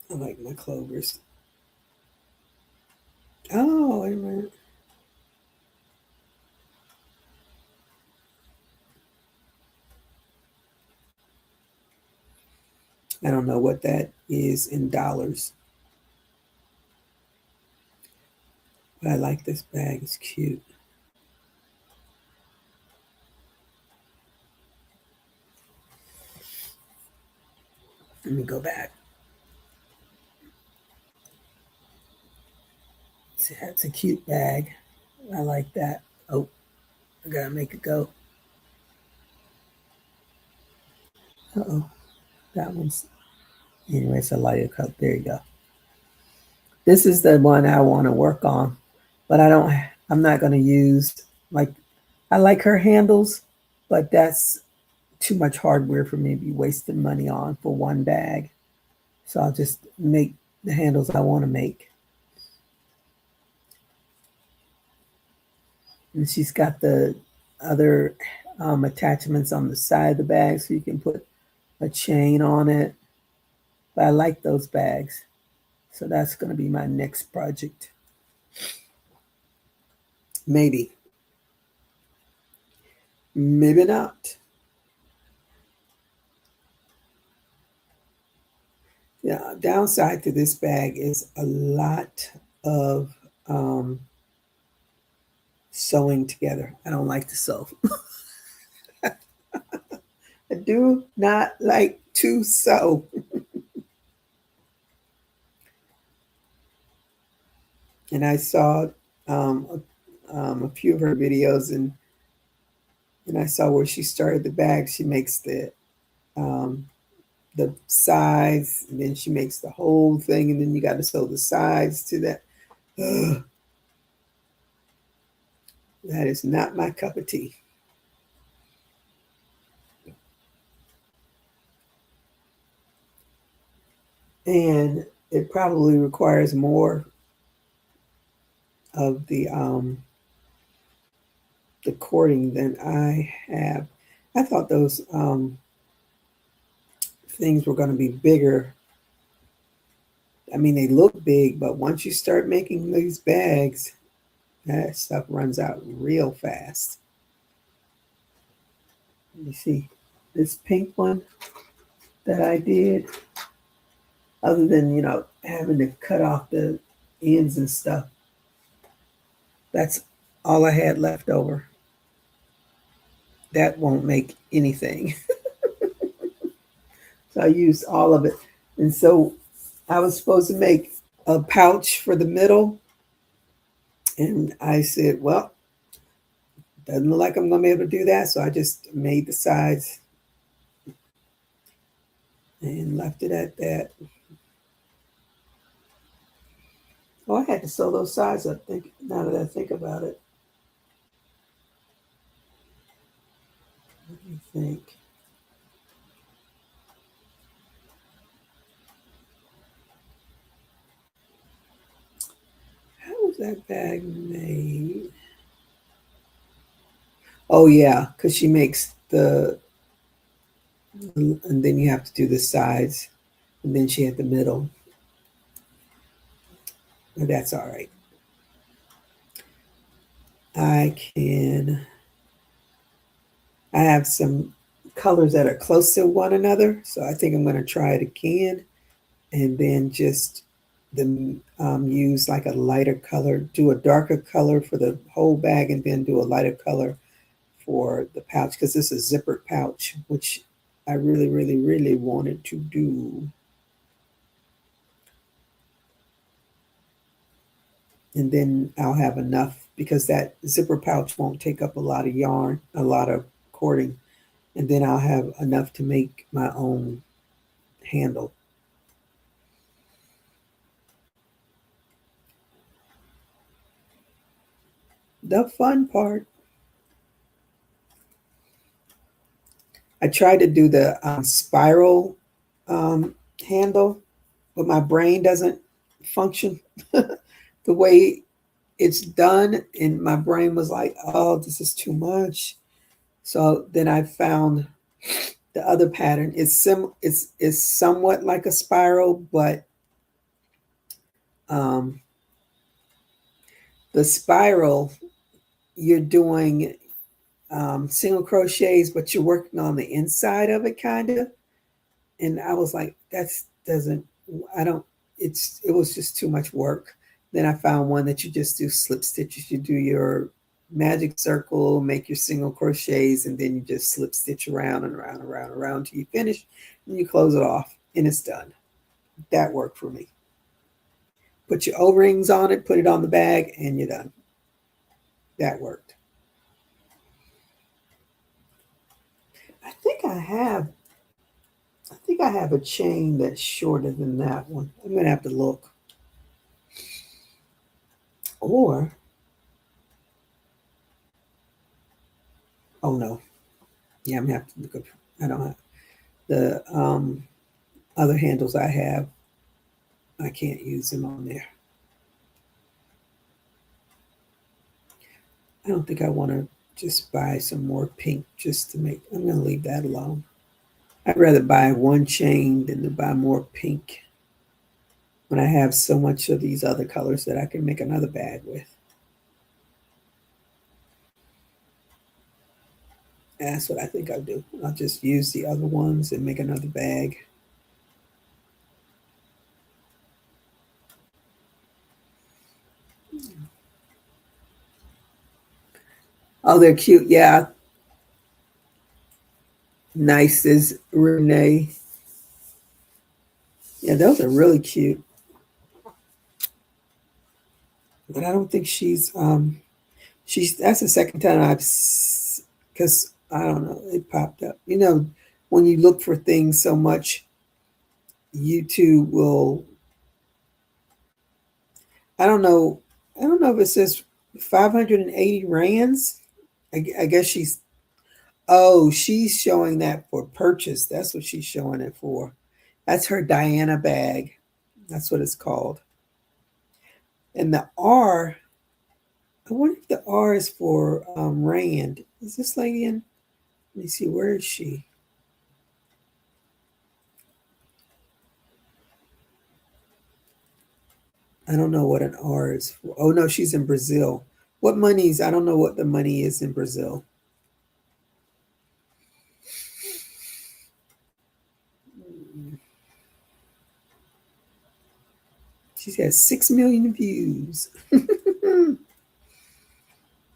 I like my clovers. Oh, wait a minute. I don't know what that is in dollars. But I like this bag. It's cute. Let me go back. It's a cute bag. I like that. Oh, I gotta make it go. Uh-oh. That one's, anyway, it's a lighter color. There you go. This is the one I want to work on, but I'm not going to use, like, I like her handles, but that's too much hardware for me to be wasting money on for one bag. So I'll just make the handles I want to make. And she's got the other attachments on the side of the bag so you can put a chain on it. But I like those bags. So that's going to be my next project. Maybe. Maybe not. Yeah, downside to this bag is a lot of sewing together. I don't like to sew. I do not like to sew. And I saw a few of her videos, and I saw where she started the bag. She makes um, the sides, and then she makes the whole thing, and then you got to sew the sides to that. Ugh, that is not my cup of tea. And it probably requires more of the cording than I have. I thought those things were going to be bigger. I mean, they look big, but once you start making these bags, that stuff runs out real fast. You see this pink one that I did, other than, having to cut off the ends and stuff, that's all I had left over. That won't make anything. So I used all of it. And so I was supposed to make a pouch for the middle. And I said, well, doesn't look like I'm going to be able to do that. So I just made the sides and left it at that. Oh, I had to sew those sides up, now that I think about it. Let me think. How was that bag made? Oh, yeah, because she makes and then you have to do the sides, and then she had the middle. But that's all right. I have some colors that are close to one another, so I think I'm going to try it again, and then just use like a lighter color, do a darker color for the whole bag, and then do a lighter color for the pouch, because this is a zippered pouch, which I really, really, really wanted to do. And then I'll have enough, because that zipper pouch won't take up a lot of yarn, a lot of cording, and then I'll have enough to make my own handle. The fun part. I tried to do the spiral handle, but my brain doesn't function the way it's done. And my brain was like, oh, this is too much. So then I found the other pattern. It's somewhat like a spiral, but the spiral, you're doing single crochets, but you're working on the inside of it, kind of. And I was like, that's doesn't, I don't, it was just too much work. Then I found one that you just do slip stitches. You do your magic circle, make your single crochets, and then you just slip stitch around and around and around and around till you finish, and you close it off, and it's done. That worked for me. Put your O-rings on it, put it on the bag, and you're done. That worked. I think I have a chain that's shorter than that one. I'm gonna have to look. Or, oh no. Yeah, I'm gonna have to look up. I don't have the other handles I have. I can't use them on there. I don't think I want to just buy some more pink just to make. I'm gonna leave that alone. I'd rather buy one chain than to buy more pink when I have so much of these other colors that I can make another bag with. That's what I think I'll do. I'll just use the other ones and make another bag. Oh, they're cute. Yeah. Nice as Renee. Yeah, those are really cute. But I don't think she's that's the second time because I don't know, it popped up. You know, when you look for things so much, YouTube will, I don't know if it says 580 rands. I guess she's showing that for purchase. That's what she's showing it for. That's her Diana bag. That's what it's called. And the R, I wonder if the R is for rand. Is this lady in? Let me see, where is she? I don't know what an R is for. Oh no, she's in Brazil. What money's? I don't know what the money is in Brazil. She has 6 million views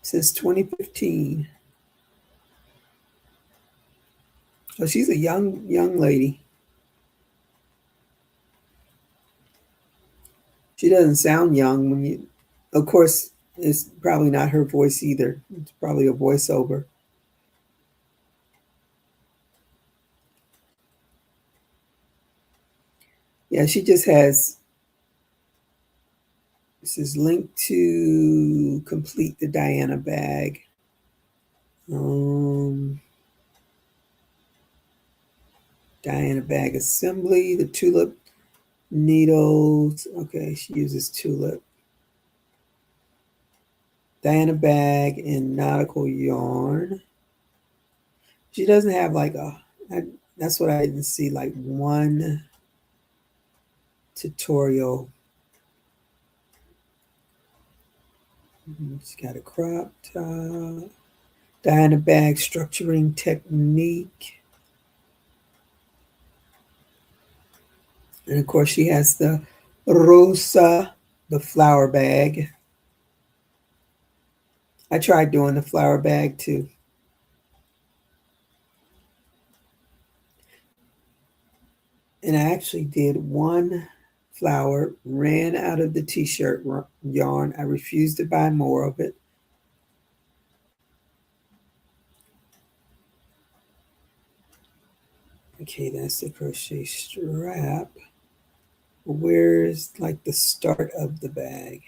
since 2015. So she's a young lady. She doesn't sound young when you. Of course, it's probably not her voice either. It's probably a voiceover. Yeah, she just has. This is linked to complete the Diana bag. Diana bag assembly, the tulip needles. Okay, she uses tulip. Diana bag and nautical yarn. She doesn't have like that's what I didn't see, like one tutorial. She's got a crop top. Diana bag structuring technique. And of course she has the Rosa, the flower bag. I tried doing the flower bag too. And I actually did one flower, ran out of the t-shirt yarn. I refused to buy more of it. Okay, that's the crochet strap. Where's like the start of the bag?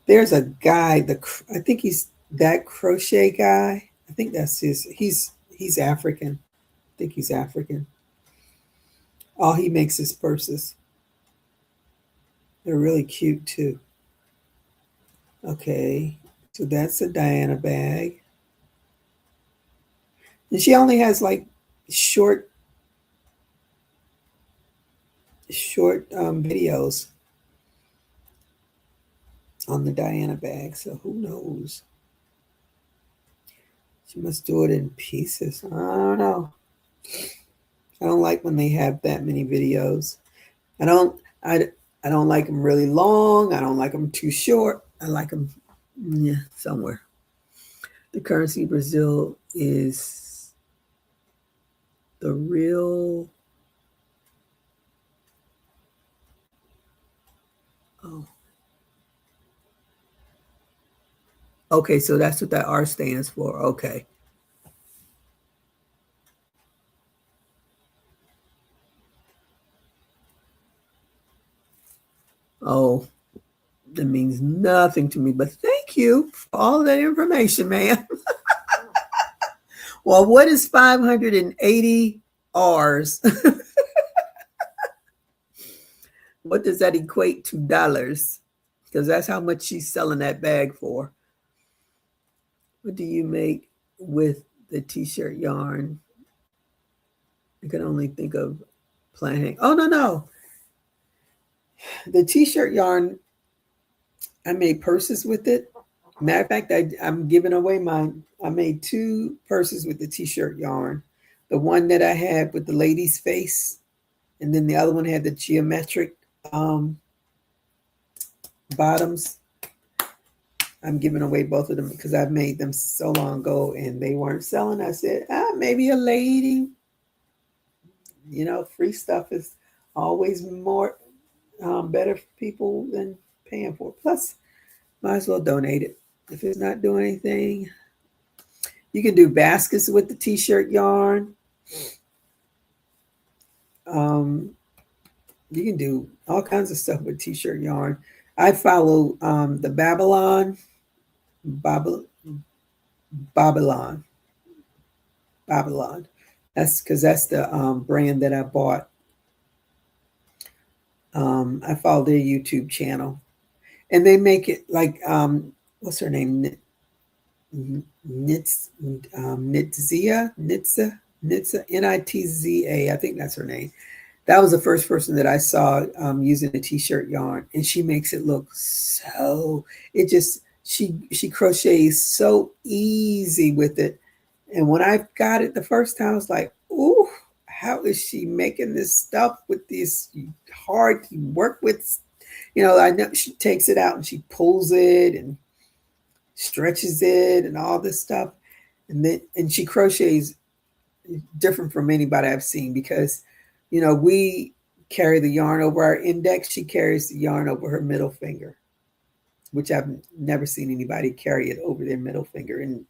There's a guy, I think he's that crochet guy. I think that's he's African. I think he's African. All he makes is purses. They're really cute too. Okay, so that's a Diana bag. And she only has like short videos. on the Diana bag. So who knows? She must do it in pieces. I don't know. I don't like when they have that many videos. I don't. I don't like them really long. I don't like them too short. I like them, yeah, somewhere. The currency Brazil is the real. Oh, okay. So that's what that R stands for. Okay. Oh, that means nothing to me. But thank you for all of that information, man. Well, what is 580 R's? What does that equate to dollars? Because that's how much she's selling that bag for. What do you make with the t-shirt yarn? I can only think of planning. Oh, no, no. The t-shirt yarn, I made purses with it. Matter of fact, I'm giving away mine. I made 2 purses with the t-shirt yarn. The one that I had with the lady's face, and then the other one had the geometric bottoms. I'm giving away both of them because I've made them so long ago and they weren't selling. I said, maybe a lady. You know, free stuff is always more better for people than paying for it. Plus, might as well donate it. If it's not doing anything, you can do baskets with the t-shirt yarn. You can do all kinds of stuff with t-shirt yarn. I follow the Babylon. That's because that's the brand that I bought. I follow their YouTube channel, and they make it like what's her name? Nitza, Nitza, I think that's her name. That was the first person that I saw using the t-shirt yarn, and she makes it look so. It just she crochets so easy with it, and when I got it the first time, I was like, "Ooh, how is she making this stuff with this hard to work with?" You know, I know she takes it out and she pulls it and stretches it and all this stuff, and she crochets different from anybody I've seen because, you know, we carry the yarn over our index. She carries the yarn over her middle finger, which I've never seen anybody carry it over their middle finger, and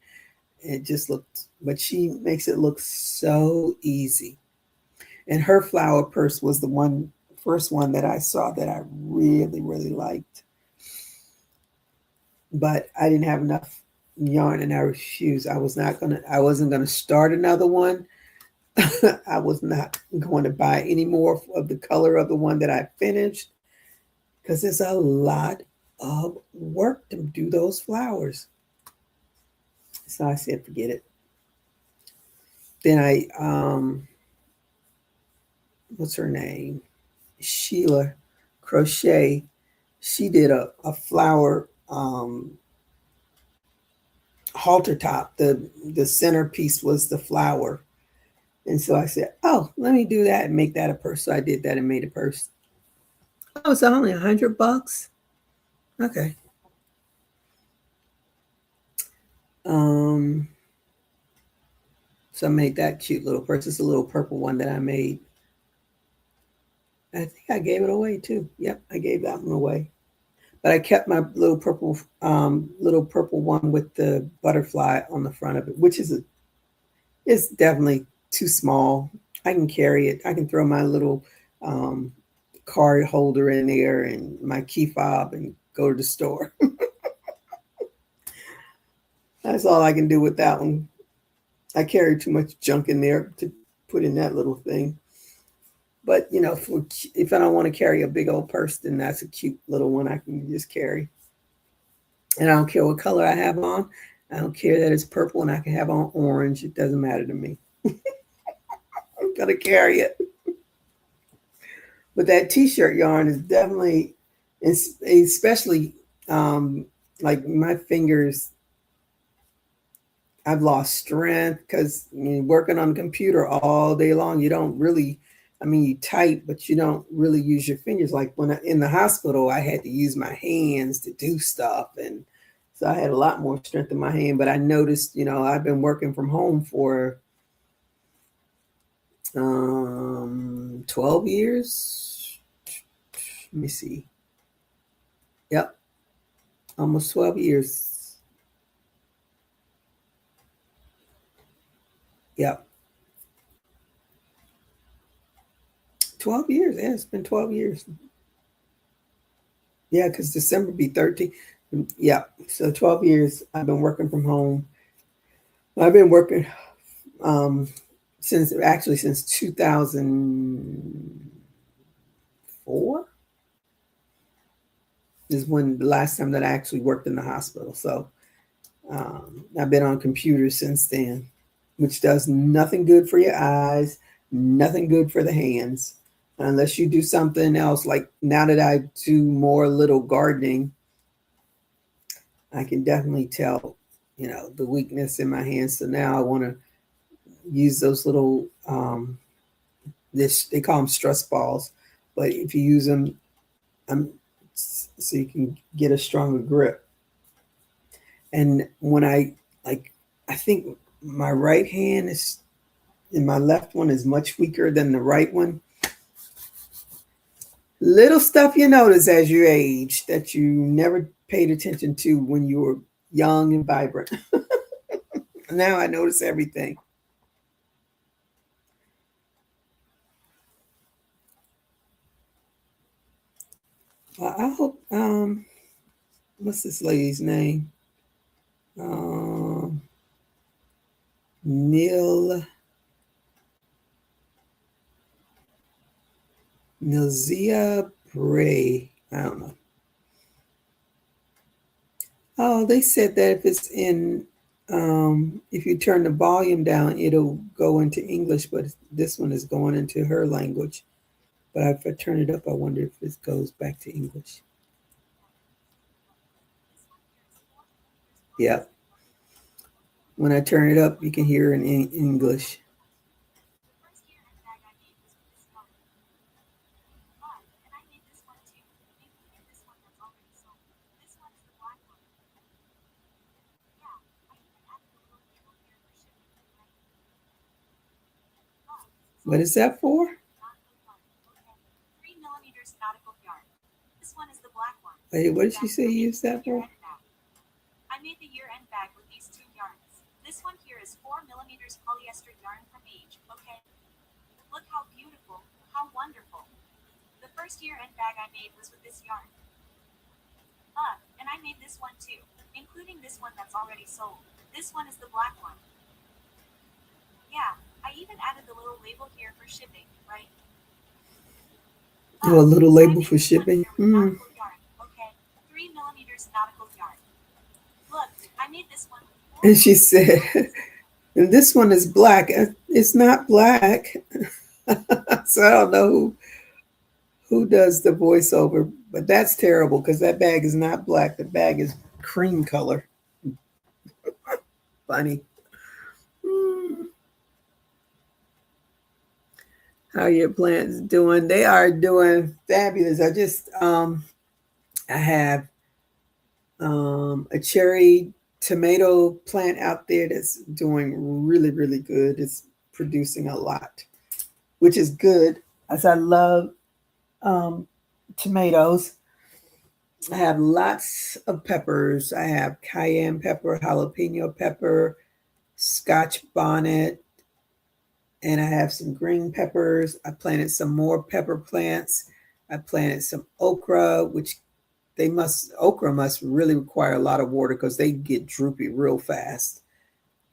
it just looked. But she makes it look so easy. And her flower purse was the first one that I saw that I really, really liked. But I didn't have enough yarn and I refused. I wasn't gonna start another one. I was not going to buy any more of the color of the one that I finished because it's a lot of work to do those flowers. So I said, forget it. Then what's her name? Sheila Crochet. She did a flower halter top. The centerpiece was the flower. And so I said, oh, let me do that and make that a purse. So I did that and made a purse. Oh, it's only $100. Okay. So I made that cute little purse. It's a little purple one that I made. I think I gave it away too. Yep, I gave that one away. But I kept my little purple one with the butterfly on the front of it, which it's definitely too small. I can carry it. I can throw my little card holder in there and my key fob and go to the store. That's all I can do with that one. I carry too much junk in there to put in that little thing. But, you know, if I don't want to carry a big old purse, then that's a cute little one I can just carry. And I don't care what color I have on. I don't care that it's purple and I can have on orange. It doesn't matter to me. I'm going to carry it. But that t-shirt yarn is definitely, especially like my fingers, I've lost strength because working on the computer all day long, you don't really, I mean, you type, but you don't really use your fingers. Like in the hospital, I had to use my hands to do stuff. And so I had a lot more strength in my hand. But I noticed, I've been working from home for 12 years. Let me see. Yep, almost 12 years. Yep, 12 years. Yeah, it's been 12 years. Yeah, because December be 13. Yeah, so 12 years I've been working from home. I've been working um, since 2004 is when the last time that I actually worked in the hospital. So I've been on computers since then, which does nothing good for your eyes, nothing good for the hands, unless you do something else. Like now that I do more little gardening, I can definitely tell, the weakness in my hands. So now I want to use those little, they call them stress balls, but if you use them, so you can get a stronger grip. And when I think my right hand is, and my left one is much weaker than the right one. Little stuff you notice as you age that you never paid attention to when you were young and vibrant. Now I notice everything. I hope, what's this lady's name? Um, Neil, Nilzia Bray. I don't know. Oh, they said that if you turn the volume down, it'll go into English, but this one is going into her language. But if I turn it up, I wonder if it goes back to English. Yep. When I turn it up, you can hear it in English. What is that for? Wait, what did she say you use that for? I made the year-end bag with these two yarns. This one here is 4 millimeters polyester yarn from Age, okay? Look how beautiful, how wonderful. The first year-end bag I made was with this yarn. And I made this one too, including this one that's already sold. This one is the black one. Yeah, I even added the little label here for shipping, right? Oh, a little label for shipping. Yarn, okay? 3 millimeters nautical yarn. Look, I made this one. And she said, and this one is black. It's not black. So I don't know who does the voiceover, but that's terrible because that bag is not black. The bag is cream color. Funny. How are your plants doing? They are doing fabulous. I have a cherry tomato plant out there that's doing really, really good. It's producing a lot, which is good as I love tomatoes. I have lots of peppers. I have cayenne pepper, jalapeno pepper, scotch bonnet, and I have some green peppers. I planted some more pepper plants. I planted some okra, which okra must really require a lot of water because they get droopy real fast.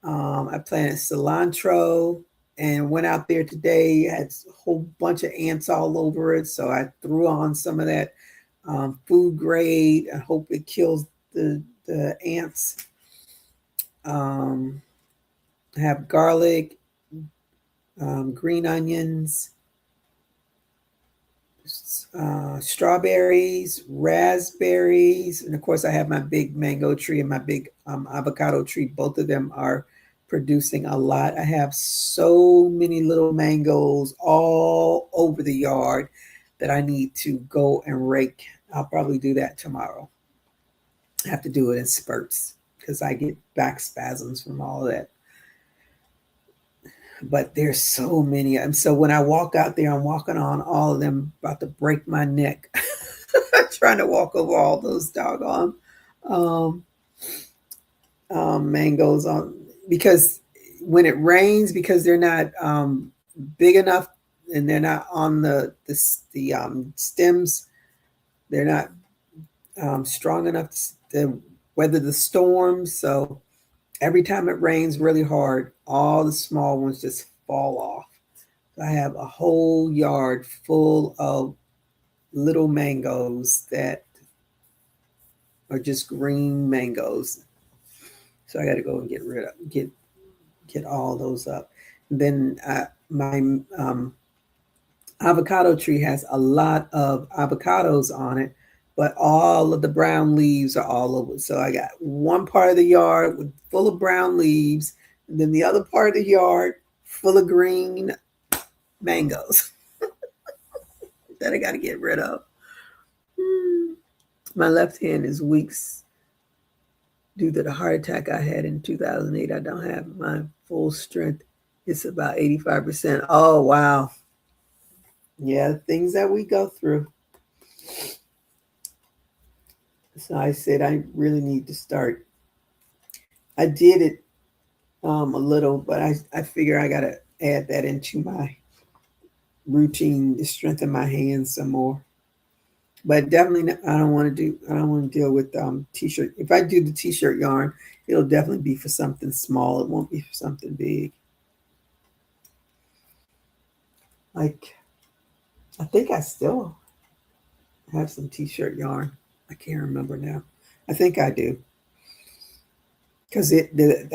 I planted cilantro and went out there today. Had a whole bunch of ants all over it, so I threw on some of that food grade. I hope it kills the ants. I have garlic, green onions, strawberries, raspberries, and of course I have my big mango tree and my big avocado tree. Both of them are producing a lot. I have so many little mangoes all over the yard that I need to go and rake. I'll probably do that tomorrow. I have to do it in spurts because I get back spasms from all of that. But there's so many of them. So when I walk out there, I'm walking on all of them, about to break my neck, trying to walk over all those doggone um, mangoes on because when it rains, because they're not big enough and they're not on the stems, they're not strong enough to weather the storms. So every time it rains really hard, all the small ones just fall off. I have a whole yard full of little mangoes that are just green mangoes. So I got to go and get all those up. And then my avocado tree has a lot of avocados on it, but all of the brown leaves are all over. So I got one part of the yard full of brown leaves, and then the other part of the yard full of green mangoes that I got to get rid of. My left hand is weak due to the heart attack I had in 2008. I don't have my full strength. It's about 85%. Oh, wow. Yeah, things that we go through. So I said, I really need to start. I did it a little, but I figure I got to add that into my routine to strengthen my hands some more. But definitely, I don't want to deal with t-shirt. If I do the t-shirt yarn, it'll definitely be for something small. It won't be for something big. Like, I think I still have some t-shirt yarn. I can't remember now. I think I do. Because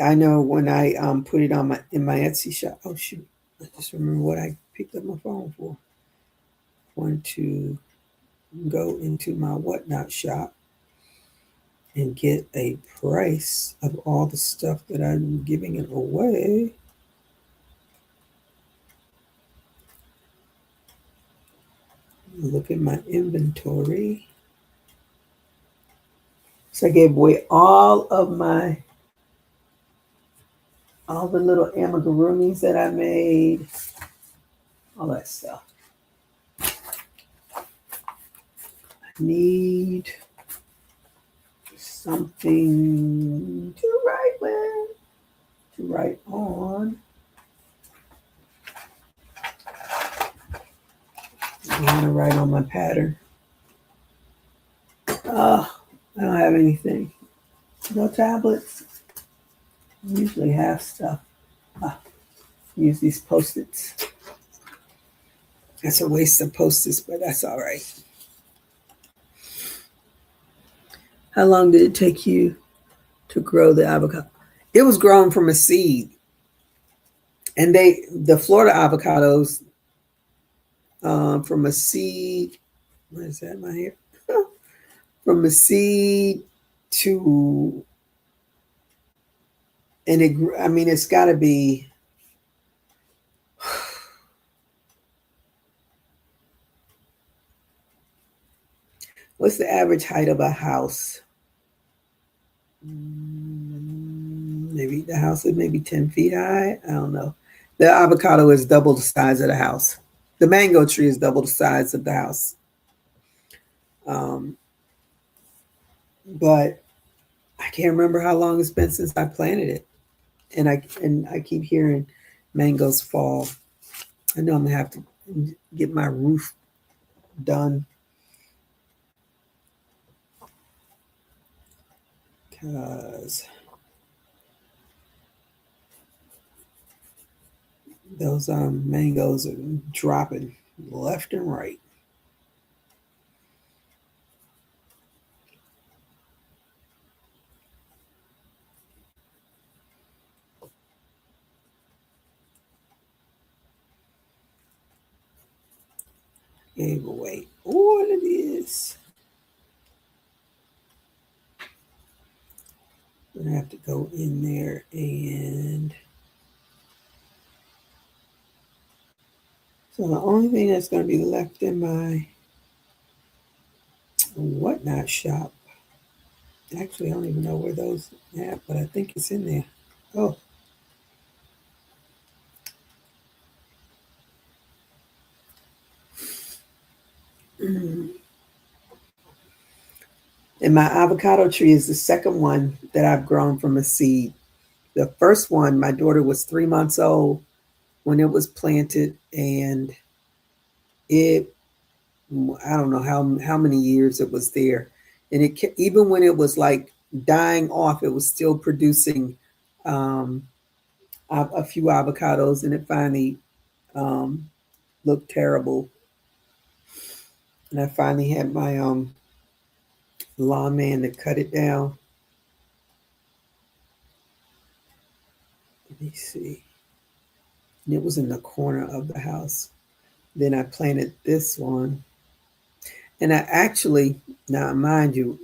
I know when I put it on in my Etsy shop. Oh shoot! I just remember what I picked up my phone for. Want to go into my whatnot shop and get a price of all the stuff that I'm giving it away. Look at my inventory. So I gave away all the little amigurumis that I made, all that stuff. I need something to write with, to write on. I want to write on my pattern. I don't have anything. No tablets. I usually have stuff. Use these Post-its. That's a waste of Post-its, but that's all right. How long did it take you to grow the avocado? It was grown from a seed. And the Florida avocados, from a seed, what is that in my hair? From a seed to, and it's got to be, what's the average height of a house? Maybe the house is maybe 10 feet high. I don't know. The avocado is double the size of the house. The mango tree is double the size of the house. But I can't remember how long it's been since I planted it. And I keep hearing mangoes fall. I know I'm gonna have to get my roof done because those mangoes are dropping left and right. gave away all of this. I'm gonna have to go in there and so the only thing that's gonna be left in my whatnot shop. Actually, I don't even know where those at, but I think it's in there. Oh. And my avocado tree is the second one that I've grown from a seed. The first one, my daughter was 3 months old when it was planted, and it, I don't know how many years it was there, and it even when it was like dying off, it was still producing um, a few avocados, and it finally um, looked terrible, and I finally had my lawn man to cut it down. Let me see, and it was in the corner of the house. Then I planted this one, and I actually, now mind you,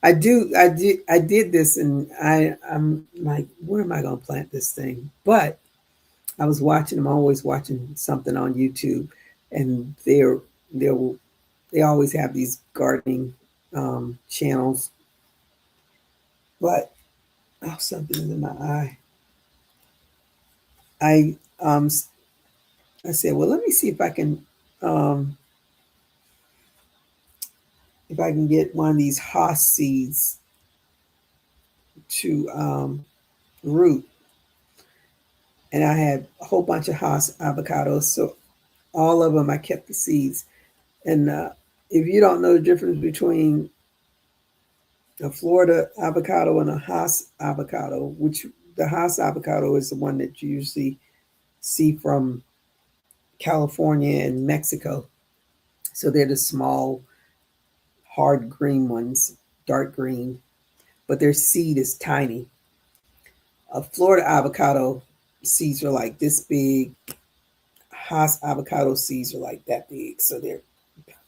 I did this, and I'm like, where am I going to plant this thing? But I was watching. I'm always watching something on YouTube, and they always have these gardening channels. But oh, something is in my eye. I um I said, well, let me see um if I can get one of these Haas seeds to root. And I had a whole bunch of Haas avocados, so all of them I kept the seeds. And if you don't know the difference between a Florida avocado and a Haas avocado, which the Haas avocado is the one that you usually see from California and Mexico. So they're the small, hard green ones, dark green, but their seed is tiny. A Florida avocado seeds are like this big. Haas avocado seeds are like that big, so they're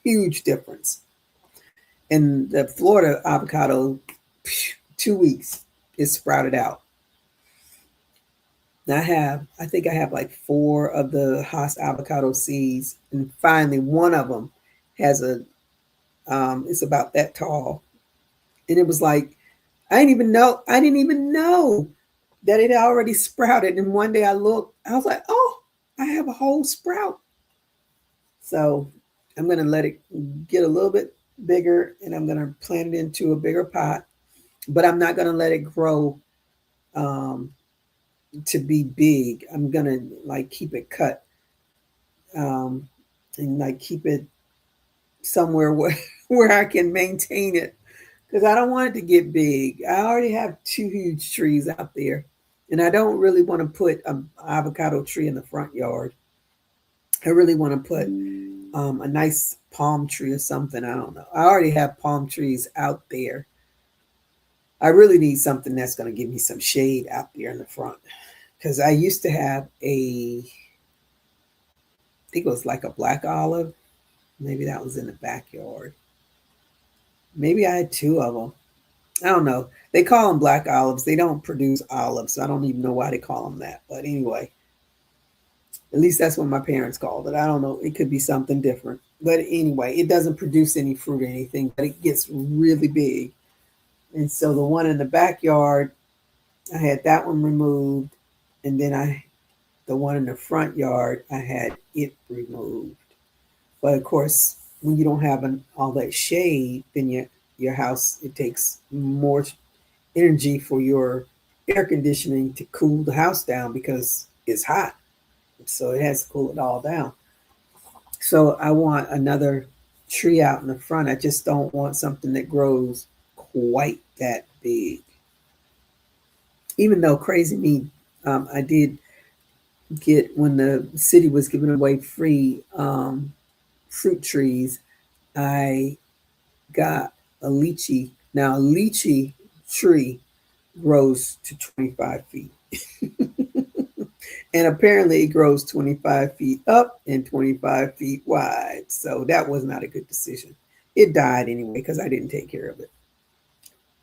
huge difference. And the Florida avocado, 2 weeks, is sprouted out. Now I think I have like 4 of the Haas avocado seeds, and finally one of them has it's about that tall, and it was like I didn't even know that it already sprouted. And one day I looked, I was like, oh, I have a whole sprout. So I'm going to let it get a little bit bigger, and I'm going to plant it into a bigger pot, but I'm not going to let it grow um, to be big. I'm going to like keep it cut um, and like keep it somewhere where I can maintain it, because I don't want it to get big. I already have 2 huge trees out there, and I don't really want to put an avocado tree in the front yard. I really want to put a nice palm tree or something. I don't know. I already have palm trees out there. I really need something that's going to give me some shade out there in the front, because I used to have I think it was like a black olive. Maybe that was in the backyard. Maybe I had 2 of them. I don't know. They call them black olives. They don't produce olives, so I don't even know why they call them that. But anyway, at least that's what my parents called it. I don't know. It could be something different. But anyway, it doesn't produce any fruit or anything, but it gets really big. And so the one in the backyard, I had that one removed. And then the one in the front yard, I had it removed. But of course, when you don't have all that shade, then your house, it takes more energy for your air conditioning to cool the house down because it's hot. So it has to cool it all down. So I want another tree out in the front. I just don't want something that grows quite that big. Even though crazy me, I did get, when the city was giving away free fruit trees, I got a lychee. Now a lychee tree grows to 25 feet. And apparently it grows 25 feet up and 25 feet wide. So that was not a good decision. It died anyway because I didn't take care of it.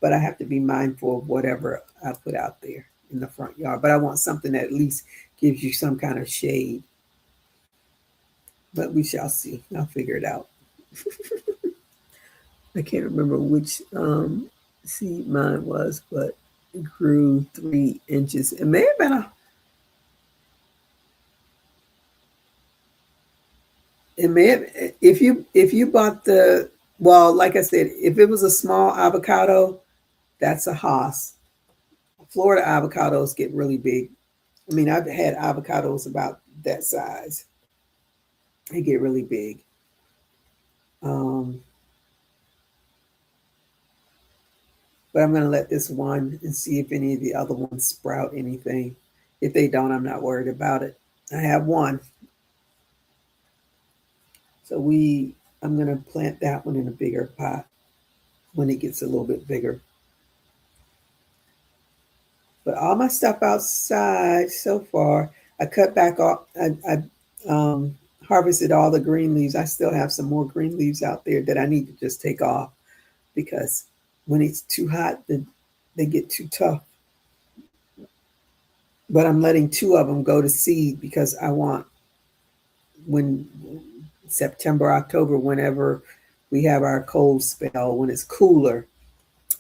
But I have to be mindful of whatever I put out there in the front yard. But I want something that at least gives you some kind of shade. But we shall see. I'll figure it out. I can't remember which seed mine was, but it grew 3 inches. It may have been a. It may have if you bought the well, like I said, if it was a small avocado, that's a Haas. Florida avocados get really big. I mean, I've had avocados about that size. They get really big. Um, but I'm going to let this one and see if any of the other ones sprout anything. If they don't, I'm not worried about it. I have one. So I'm going to plant that one in a bigger pot when it gets a little bit bigger. But all my stuff outside so far, I cut back off. I harvested all the green leaves. I still have some more green leaves out there that I need to just take off because when it's too hot, they get too tough. But I'm letting 2 of them go to seed because I want when September, October, whenever we have our cold spell, when it's cooler,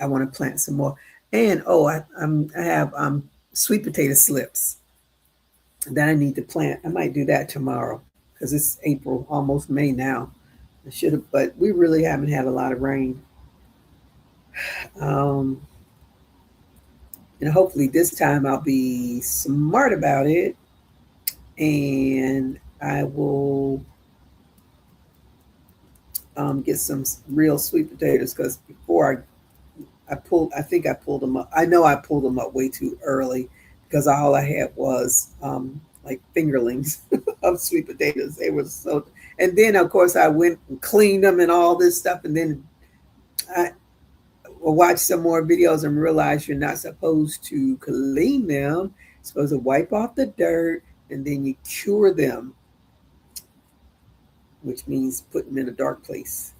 I want to plant some more. And I have sweet potato slips that I need to plant. I might do that tomorrow because it's April, almost May now. I should have, but we really haven't had a lot of rain. Um, and hopefully this time I'll be smart about it, and I will get some real sweet potatoes because before I think I pulled them up. I know I pulled them up way too early because all I had was like fingerlings of sweet potatoes. They were so, and then of course I went and cleaned them and all this stuff, and then I watched some more videos and realized you're not supposed to clean them. You're supposed to wipe off the dirt and then you cure them, which means put them in a dark place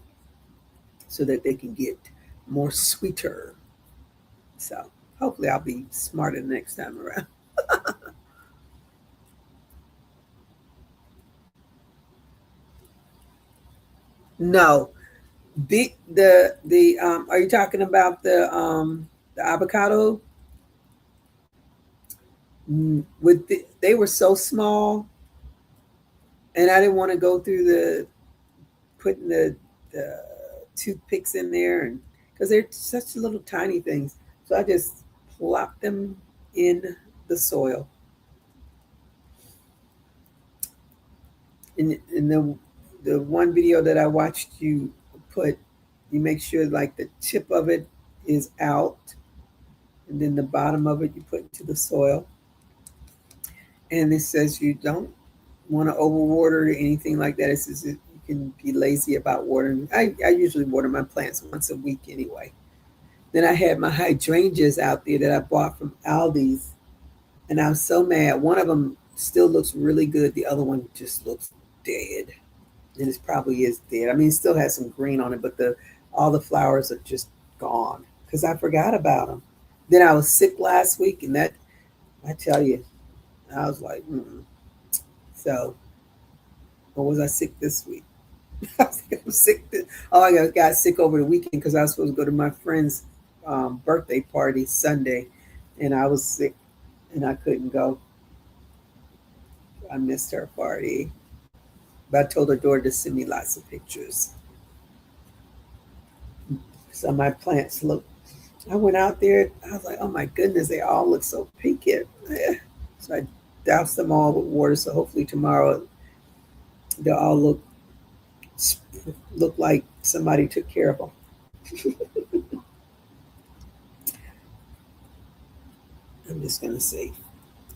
so that they can get more sweeter. So hopefully I'll be smarter next time around. No, the are you talking about the avocado? They were so small, and I didn't want to go through the putting the toothpicks in there, and because they're such little tiny things, so I just plopped them in the soil. In the one video that I watched you put, you make sure like the tip of it is out, and then the bottom of it you put into the soil. And it says you don't want to overwater or anything like that. It says you can be lazy about watering. I usually water my plants once a week anyway. Then I had my hydrangeas out there that I bought from Aldi's, and I was so mad. One of them still looks really good. The other one just looks dead, and it probably is dead. I mean, it still has some green on it, but the all the flowers are just gone because I forgot about them. Then I was sick last week, and that I tell you, I was like, mm-mm. So, or was I sick this week? I think I was sick. I got sick over the weekend because I was supposed to go to my friend's birthday party Sunday, and I was sick and I couldn't go. I missed her party, but I told her daughter to send me lots of pictures. So my plants look. I went out there. I was like, oh my goodness, they all look so pink. Here. Yeah. So I doused them all with water. So hopefully tomorrow they'll all look like somebody took care of them. I'm just gonna say,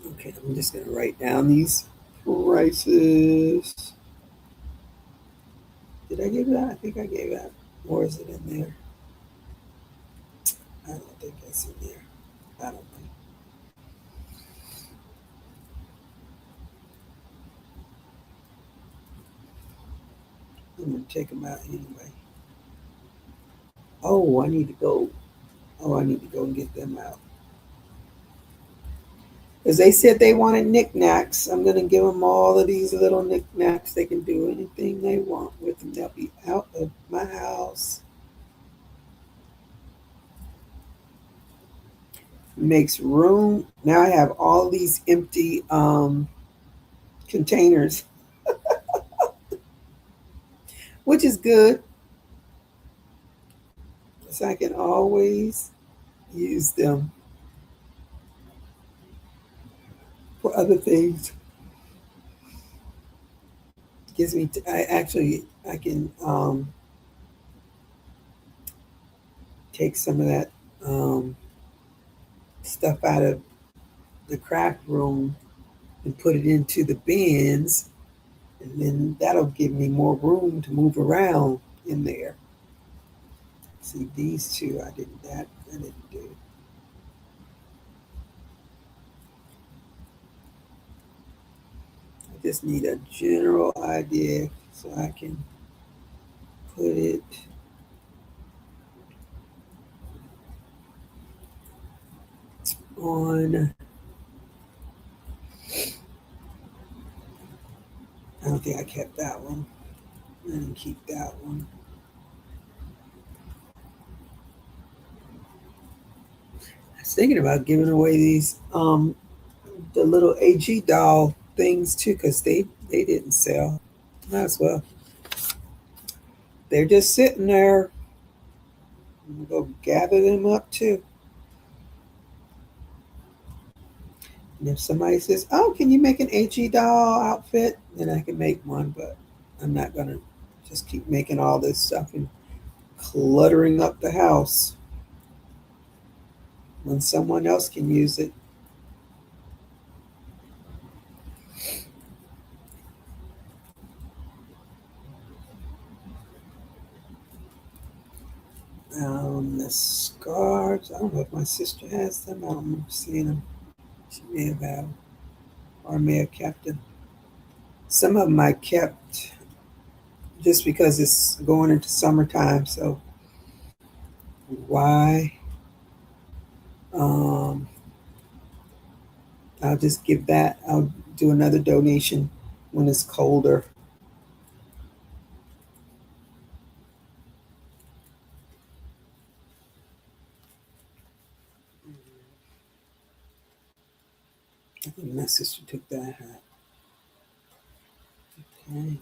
okay, I'm just gonna write down these prices. Did I give that? I think I gave that. Or is it in there? I don't think it's in there. I don't think. take them out anyway. Oh, I need to go. Oh, I need to go and get them out. Because they said they wanted knickknacks. I'm going to give them all of these little knickknacks. They can do anything they want with them. They'll be out of my house. Makes room. Now I have all these empty containers, which is good. So I can always use them for other things. Gives me. I can take some of that stuff out of the craft room and put it into the bins, and then that'll give me more room to move around in there. See, these two I didn't do. I just need a general idea so I can put it on. I don't think I kept that one. I didn't keep that one. I was thinking about giving away these the little AG doll things too, because they didn't sell. Might as well. They're just sitting there. I'm gonna go gather them up too. And if somebody says, "Oh, can you make an AG doll outfit?" then I can make one. But I'm not gonna just keep making all this stuff and cluttering up the house when someone else can use it. The scarves. I don't know if my sister has them. I don't remember seeing them. She may have had them, or may have kept them. Some of them I kept just because it's going into summertime. So why? Um, I'll just give that. I'll do another donation when it's colder. I think my sister took that hat. Okay.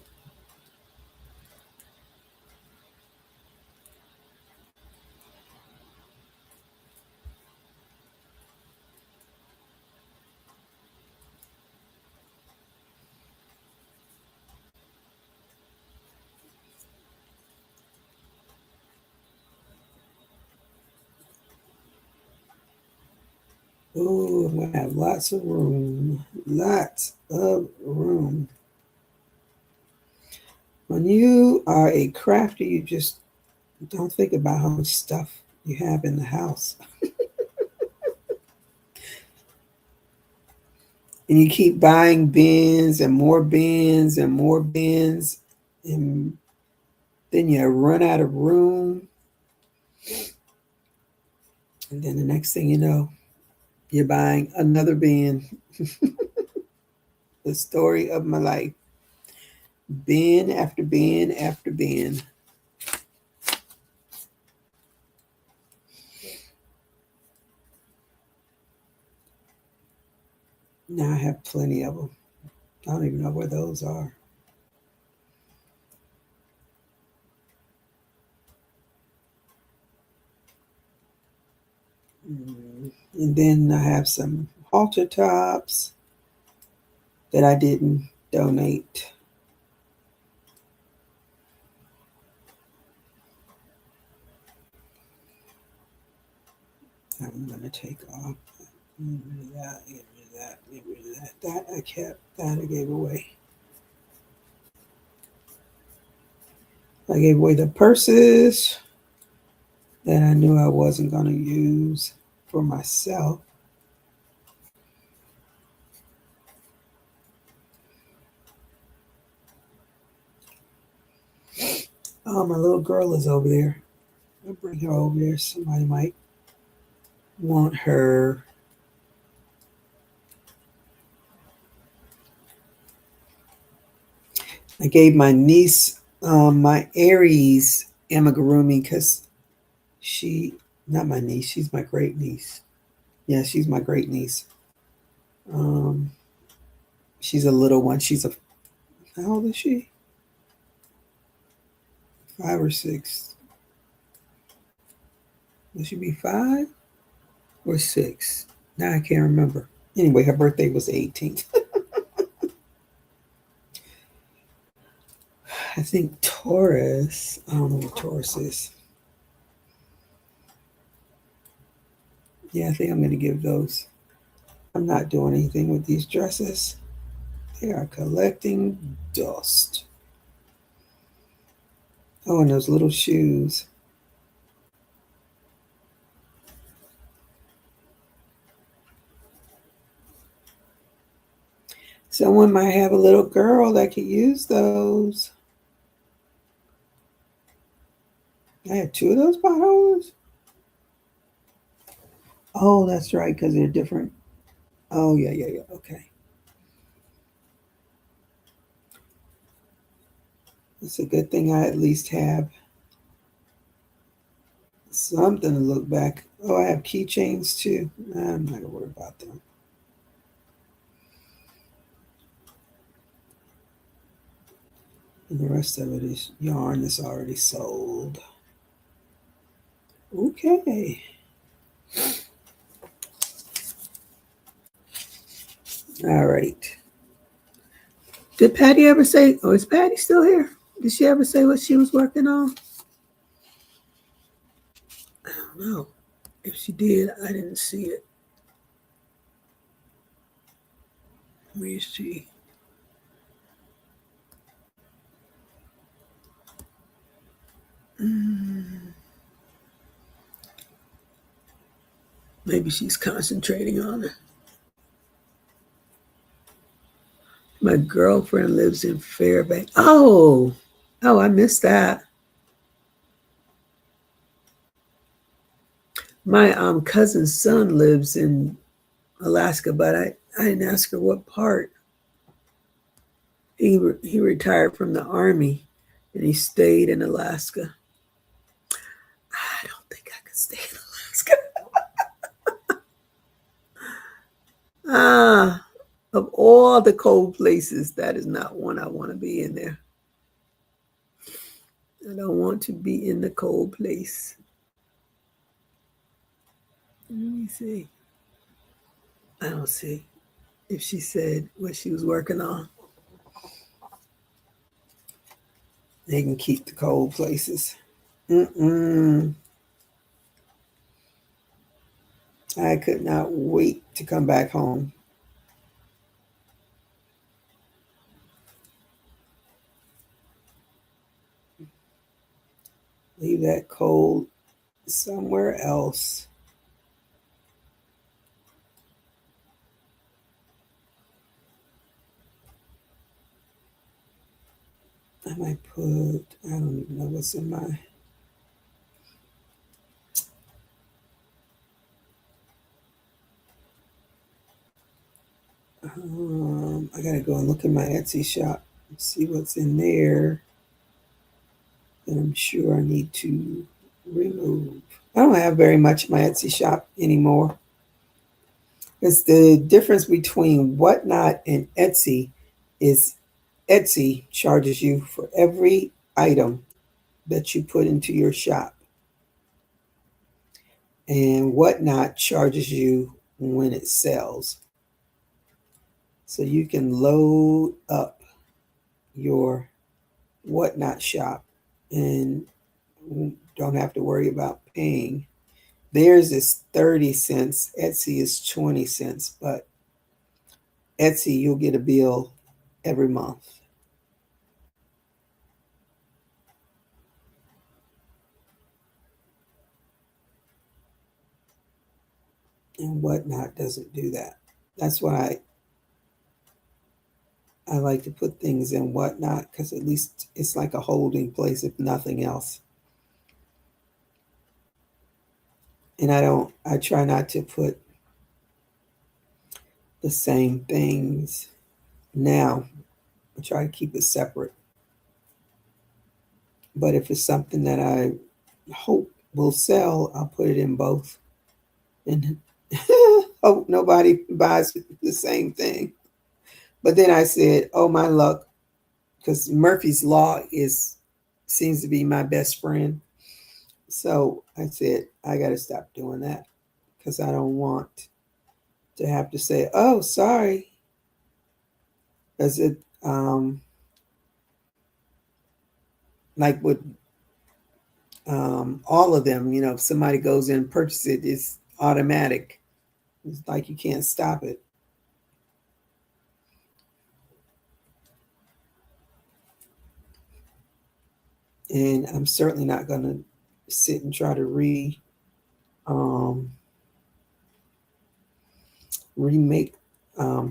Oh, I'm gonna have lots of room. Lots of room. When you are a crafter, you just don't think about how much stuff you have in the house. And you keep buying bins and more bins and more bins. And then you run out of room. And then the next thing you know, you're buying another bin. The story of my life. Bin after bin after bin. Now I have plenty of them. I don't even know where those are. And then I have some halter tops that I didn't donate. I'm going to take off. Get rid of that, get rid of that, get rid of that. That I kept, that I gave away. I gave away the purses that I knew I wasn't going to use for myself. Oh, my little girl is over there. I'll bring her over there. Somebody might want her. I gave my niece my Aries amigurumi because she, not my niece, she's my great niece. Yeah, she's my great niece. Um, she's a little one. How old is she? 5 or 6. Will she be 5 or 6? Now I can't remember. Anyway, her birthday was the 18th. I think Taurus. I don't know what Taurus is. Yeah, I think I'm going to give those. I'm not doing anything with these dresses. They are collecting dust. Oh, and those little shoes. Someone might have a little girl that could use those. I had 2 of those potholders. Oh, that's right, because they're different. Oh, yeah. Okay. It's a good thing I at least have something to look back. Oh, I have keychains too. I'm not going to worry about them. And the rest of it is yarn that's already sold. Okay. All right. Did Patty ever say, oh, is Patty still here? Did she ever say what she was working on? I don't know. If she did, I didn't see it. Where is she? Maybe she's concentrating on it. My girlfriend lives in Fairbanks. Oh, I missed that. My cousin's son lives in Alaska, but I didn't ask her what part. He retired from the Army, and he stayed in Alaska. I don't think I could stay in Alaska. Of all the cold places, that is not one I want to be in there. I don't want to be in the cold place. Let me see. I don't see if she said what she was working on. They can keep the cold places. I could not wait to come back home. Leave that cold somewhere else. I might put, I don't even know what's in my, I gotta go and look in my Etsy shop and see what's in there that I'm sure I need to remove. I don't have very much in my Etsy shop anymore. Because the difference between Whatnot and Etsy is Etsy charges you for every item that you put into your shop, and Whatnot charges you when it sells. So you can load up your Whatnot shop and don't have to worry about paying. Theirs is 30 cents, Etsy is 20 cents, but Etsy, you'll get a bill every month. And Whatnot doesn't do that. That's why I like to put things in whatnot because at least it's like a holding place if nothing else. And I try not to put the same things now. I try to keep it separate. But if it's something that I hope will sell, I'll put it in both. And hope nobody buys the same thing. But then I said, oh, my luck, because Murphy's Law seems to be my best friend. So I said, I got to stop doing that because I don't want to have to say, oh, sorry. Because it, like with all of them, if somebody goes in and purchases it, it's automatic. It's like you can't stop it. And I'm certainly not going to sit and try to remake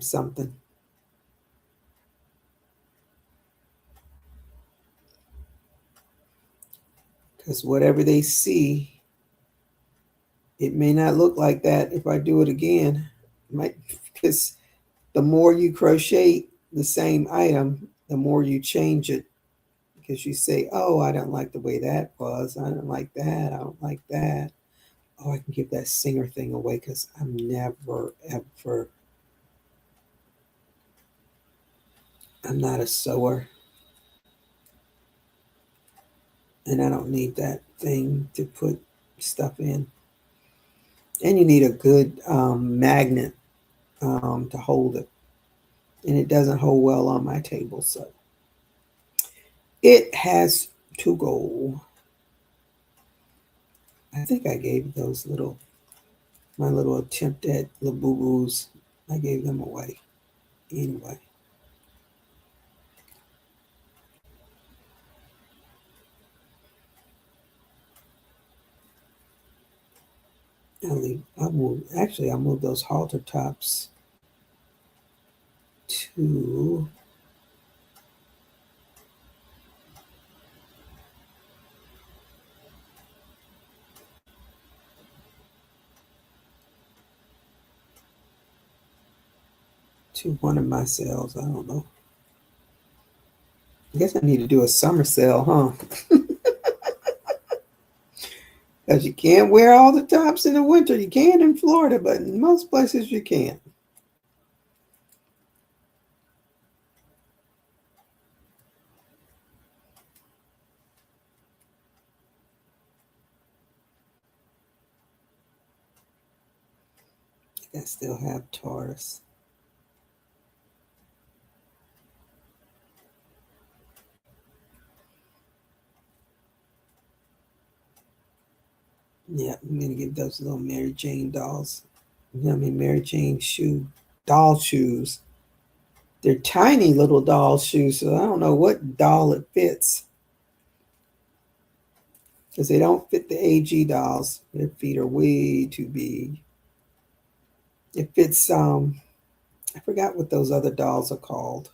something. Because whatever they see, it may not look like that if I do it again. Because the more you crochet the same item, the more you change it. Because you say, oh, I don't like the way that was. I don't like that. I don't like that. Oh, I can give that singer thing away because I'm I'm not a sewer. And I don't need that thing to put stuff in. And you need a good magnet to hold it. And it doesn't hold well on my table, so it has to go. I think I gave my little attempt at Labubu's, I gave them away anyway. I'll move those halter tops to one of my sales. I don't know. I guess I need to do a summer sale, huh? Because you can't wear all the tops in the winter. You can in Florida, but in most places you can't. I still have Taurus. Yeah, I'm gonna give those little Mary Jane dolls. Mary Jane doll shoes. They're tiny little doll shoes, so I don't know what doll it fits. Because they don't fit the AG dolls. Their feet are way too big. It fits I forgot what those other dolls are called.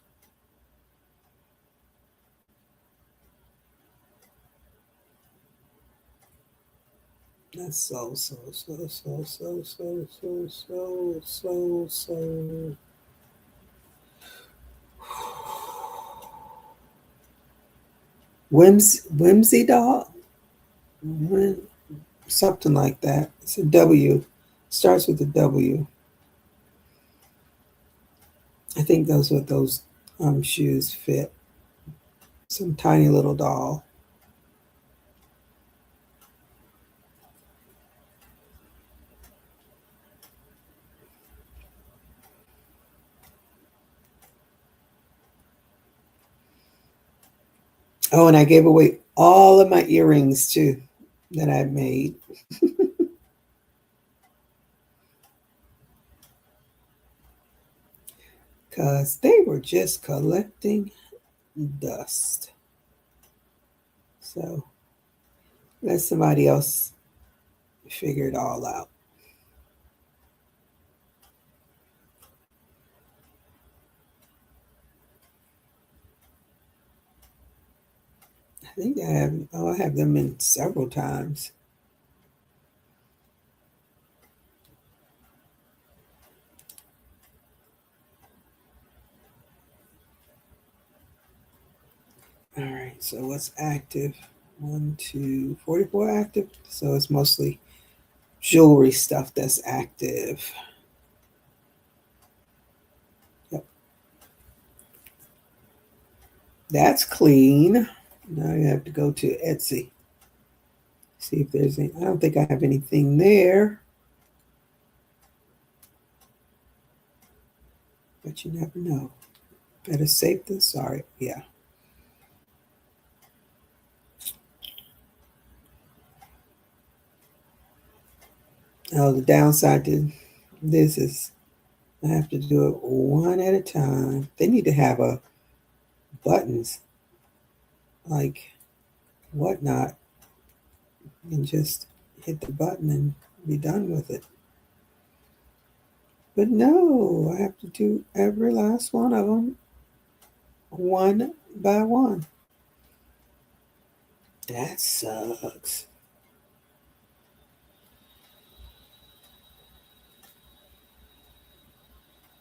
That's so. Whimsy doll? Something like that. It's a W. Starts with a W. I think those what those shoes fit. Some tiny little doll. Oh, and I gave away all of my earrings too that I made. Because they were just collecting dust. So let somebody else figure it all out. I think I have them in several times. All right, so what's active? 1, 2, 44 active. So it's mostly jewelry stuff that's active. Yep. That's clean. Now you have to go to Etsy. See if there's any. I don't think I have anything there. But you never know. Better safe than sorry. Yeah. Oh, the downside to this is I have to do it one at a time. They need to have a buttons like whatnot and just hit the button and be done with it. But no, I have to do every last one of them one by one. That sucks.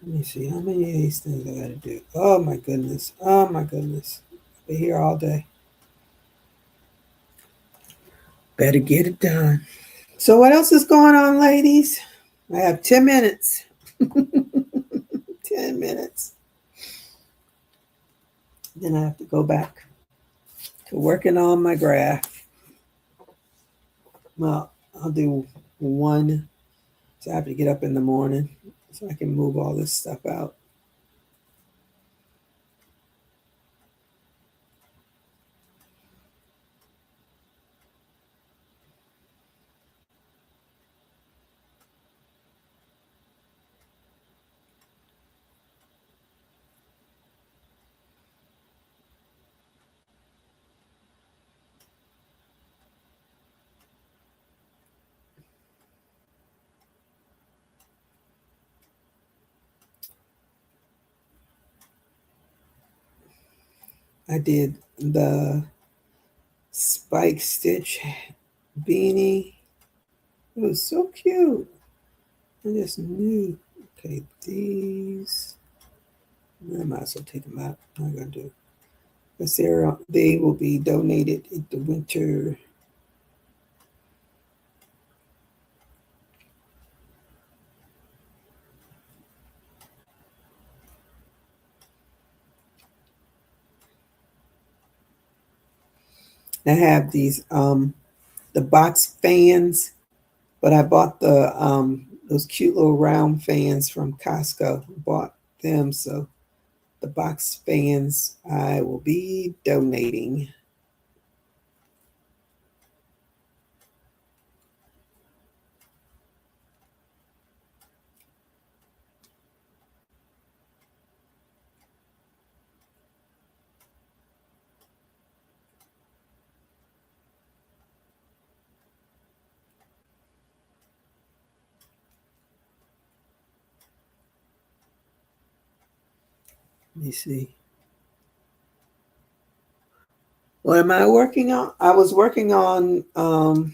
Let me see how many of these things I gotta do. Oh my goodness. Oh my goodness. I'll be here all day. Better get it done. So what else is going on, ladies? I have 10 minutes. 10 minutes. Then I have to go back to working on my graph. Well, I'll do one. So I have to get up in the morning so I can move all this stuff out. I did the spike stitch beanie. It was so cute. I just knew. Okay, these. I might as well take them out. I'm not gonna do it. Because they will be donated in the winter. I have these the box fans, but I bought the those cute little round fans from Costco. Bought them, so the box fans I will be donating. Let me see. What am I working on? I was working on the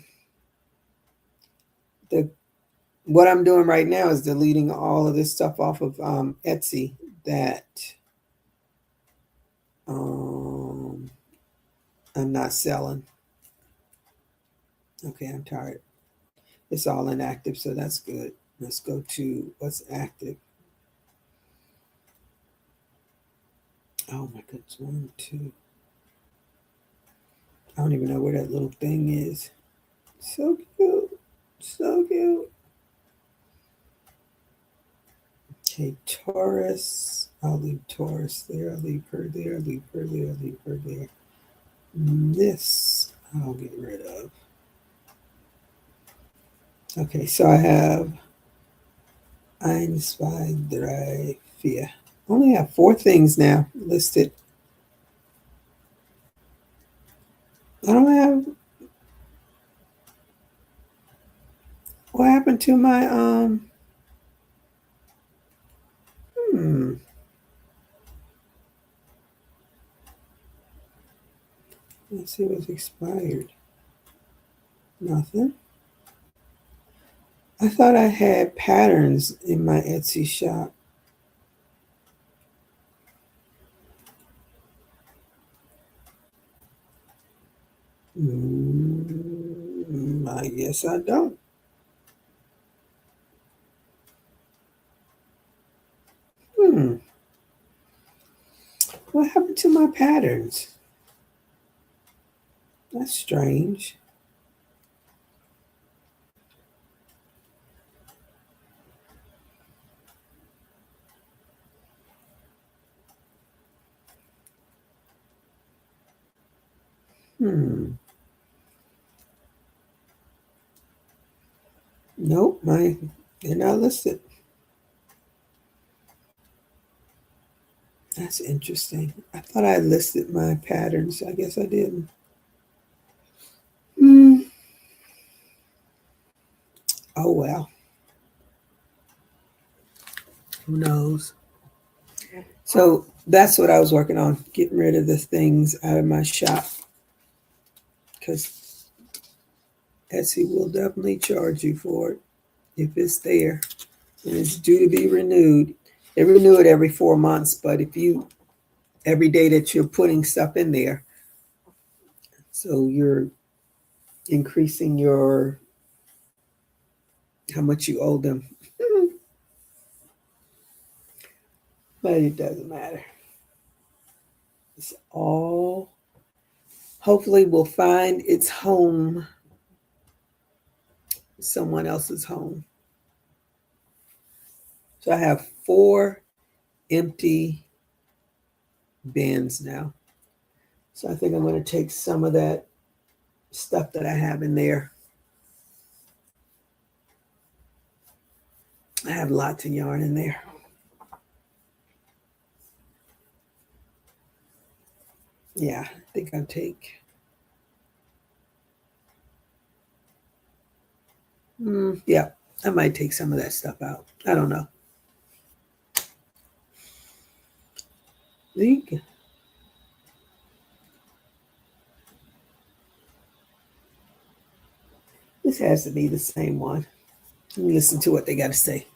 what I'm doing right now is deleting all of this stuff off of Etsy that I'm not selling. Okay, I'm tired. It's all inactive, so that's good. Let's go to what's active. Oh my goodness, 1, 2. I don't even know where that little thing is. So cute. So cute. Okay, Taurus. I'll leave Taurus there. I'll leave her there. I'll leave her there. I'll leave her there. This I'll get rid of. Okay, so I have Ein, zwei, drei, vier. I only have 4 things now listed. I don't have. What happened to my Let's see what's expired. Nothing. I thought I had patterns in my Etsy shop. I guess I don't. What happened to my patterns? That's strange. Nope, they're not listed. That's interesting. I thought I listed my patterns. I guess I didn't. Oh well. Who knows? So that's what I was working on, getting rid of the things out of my shop. Because Etsy will definitely charge you for it if it's there. And it's due to be renewed. They renew it every 4 months, but if you every day that you're putting stuff in there, so you're increasing your how much you owe them. But it doesn't matter. It's all hopefully will find its home, someone else's home. So I have 4 empty bins now. So I think I'm going to take some of that stuff that I have in there. I have lots of yarn in there. Yeah, I think I'll take. Yeah, I might take some of that stuff out. I don't know. Think. This has to be the same one. Let me listen to what they got to say.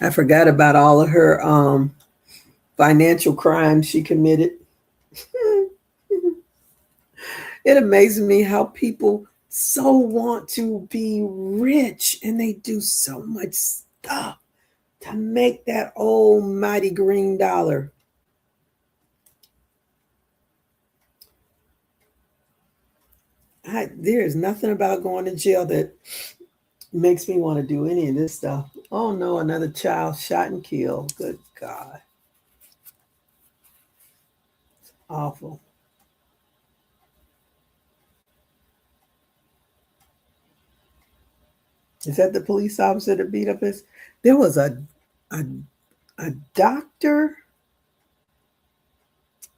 I forgot about all of her financial crimes she committed. It amazes me how people so want to be rich and they do so much stuff to make that almighty green dollar. There's nothing about going to jail that makes me want to do any of this stuff. Oh no, another child shot and killed. Good God. It's awful. Is that the police officer that beat up his? There was a doctor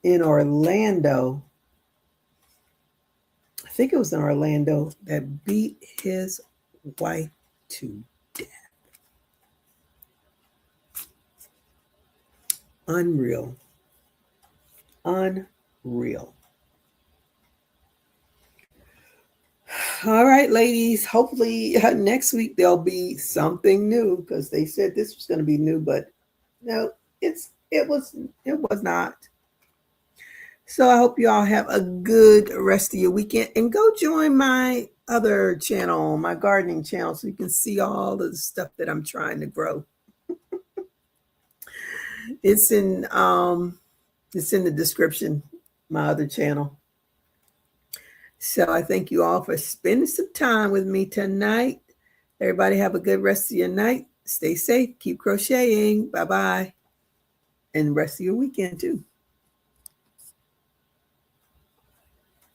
in Orlando. I think it was in Orlando that beat his wife to death. Unreal. Unreal. All right, ladies. Hopefully next week there'll be something new because they said this was going to be new, but no, it was not. So I hope you all have a good rest of your weekend and go join my other channel, my gardening channel, so you can see all the stuff that I'm trying to grow. It's in the description, my other channel. So I thank you all for spending some time with me tonight. Everybody have a good rest of your night. Stay safe. Keep crocheting. Bye-bye. And the rest of your weekend too.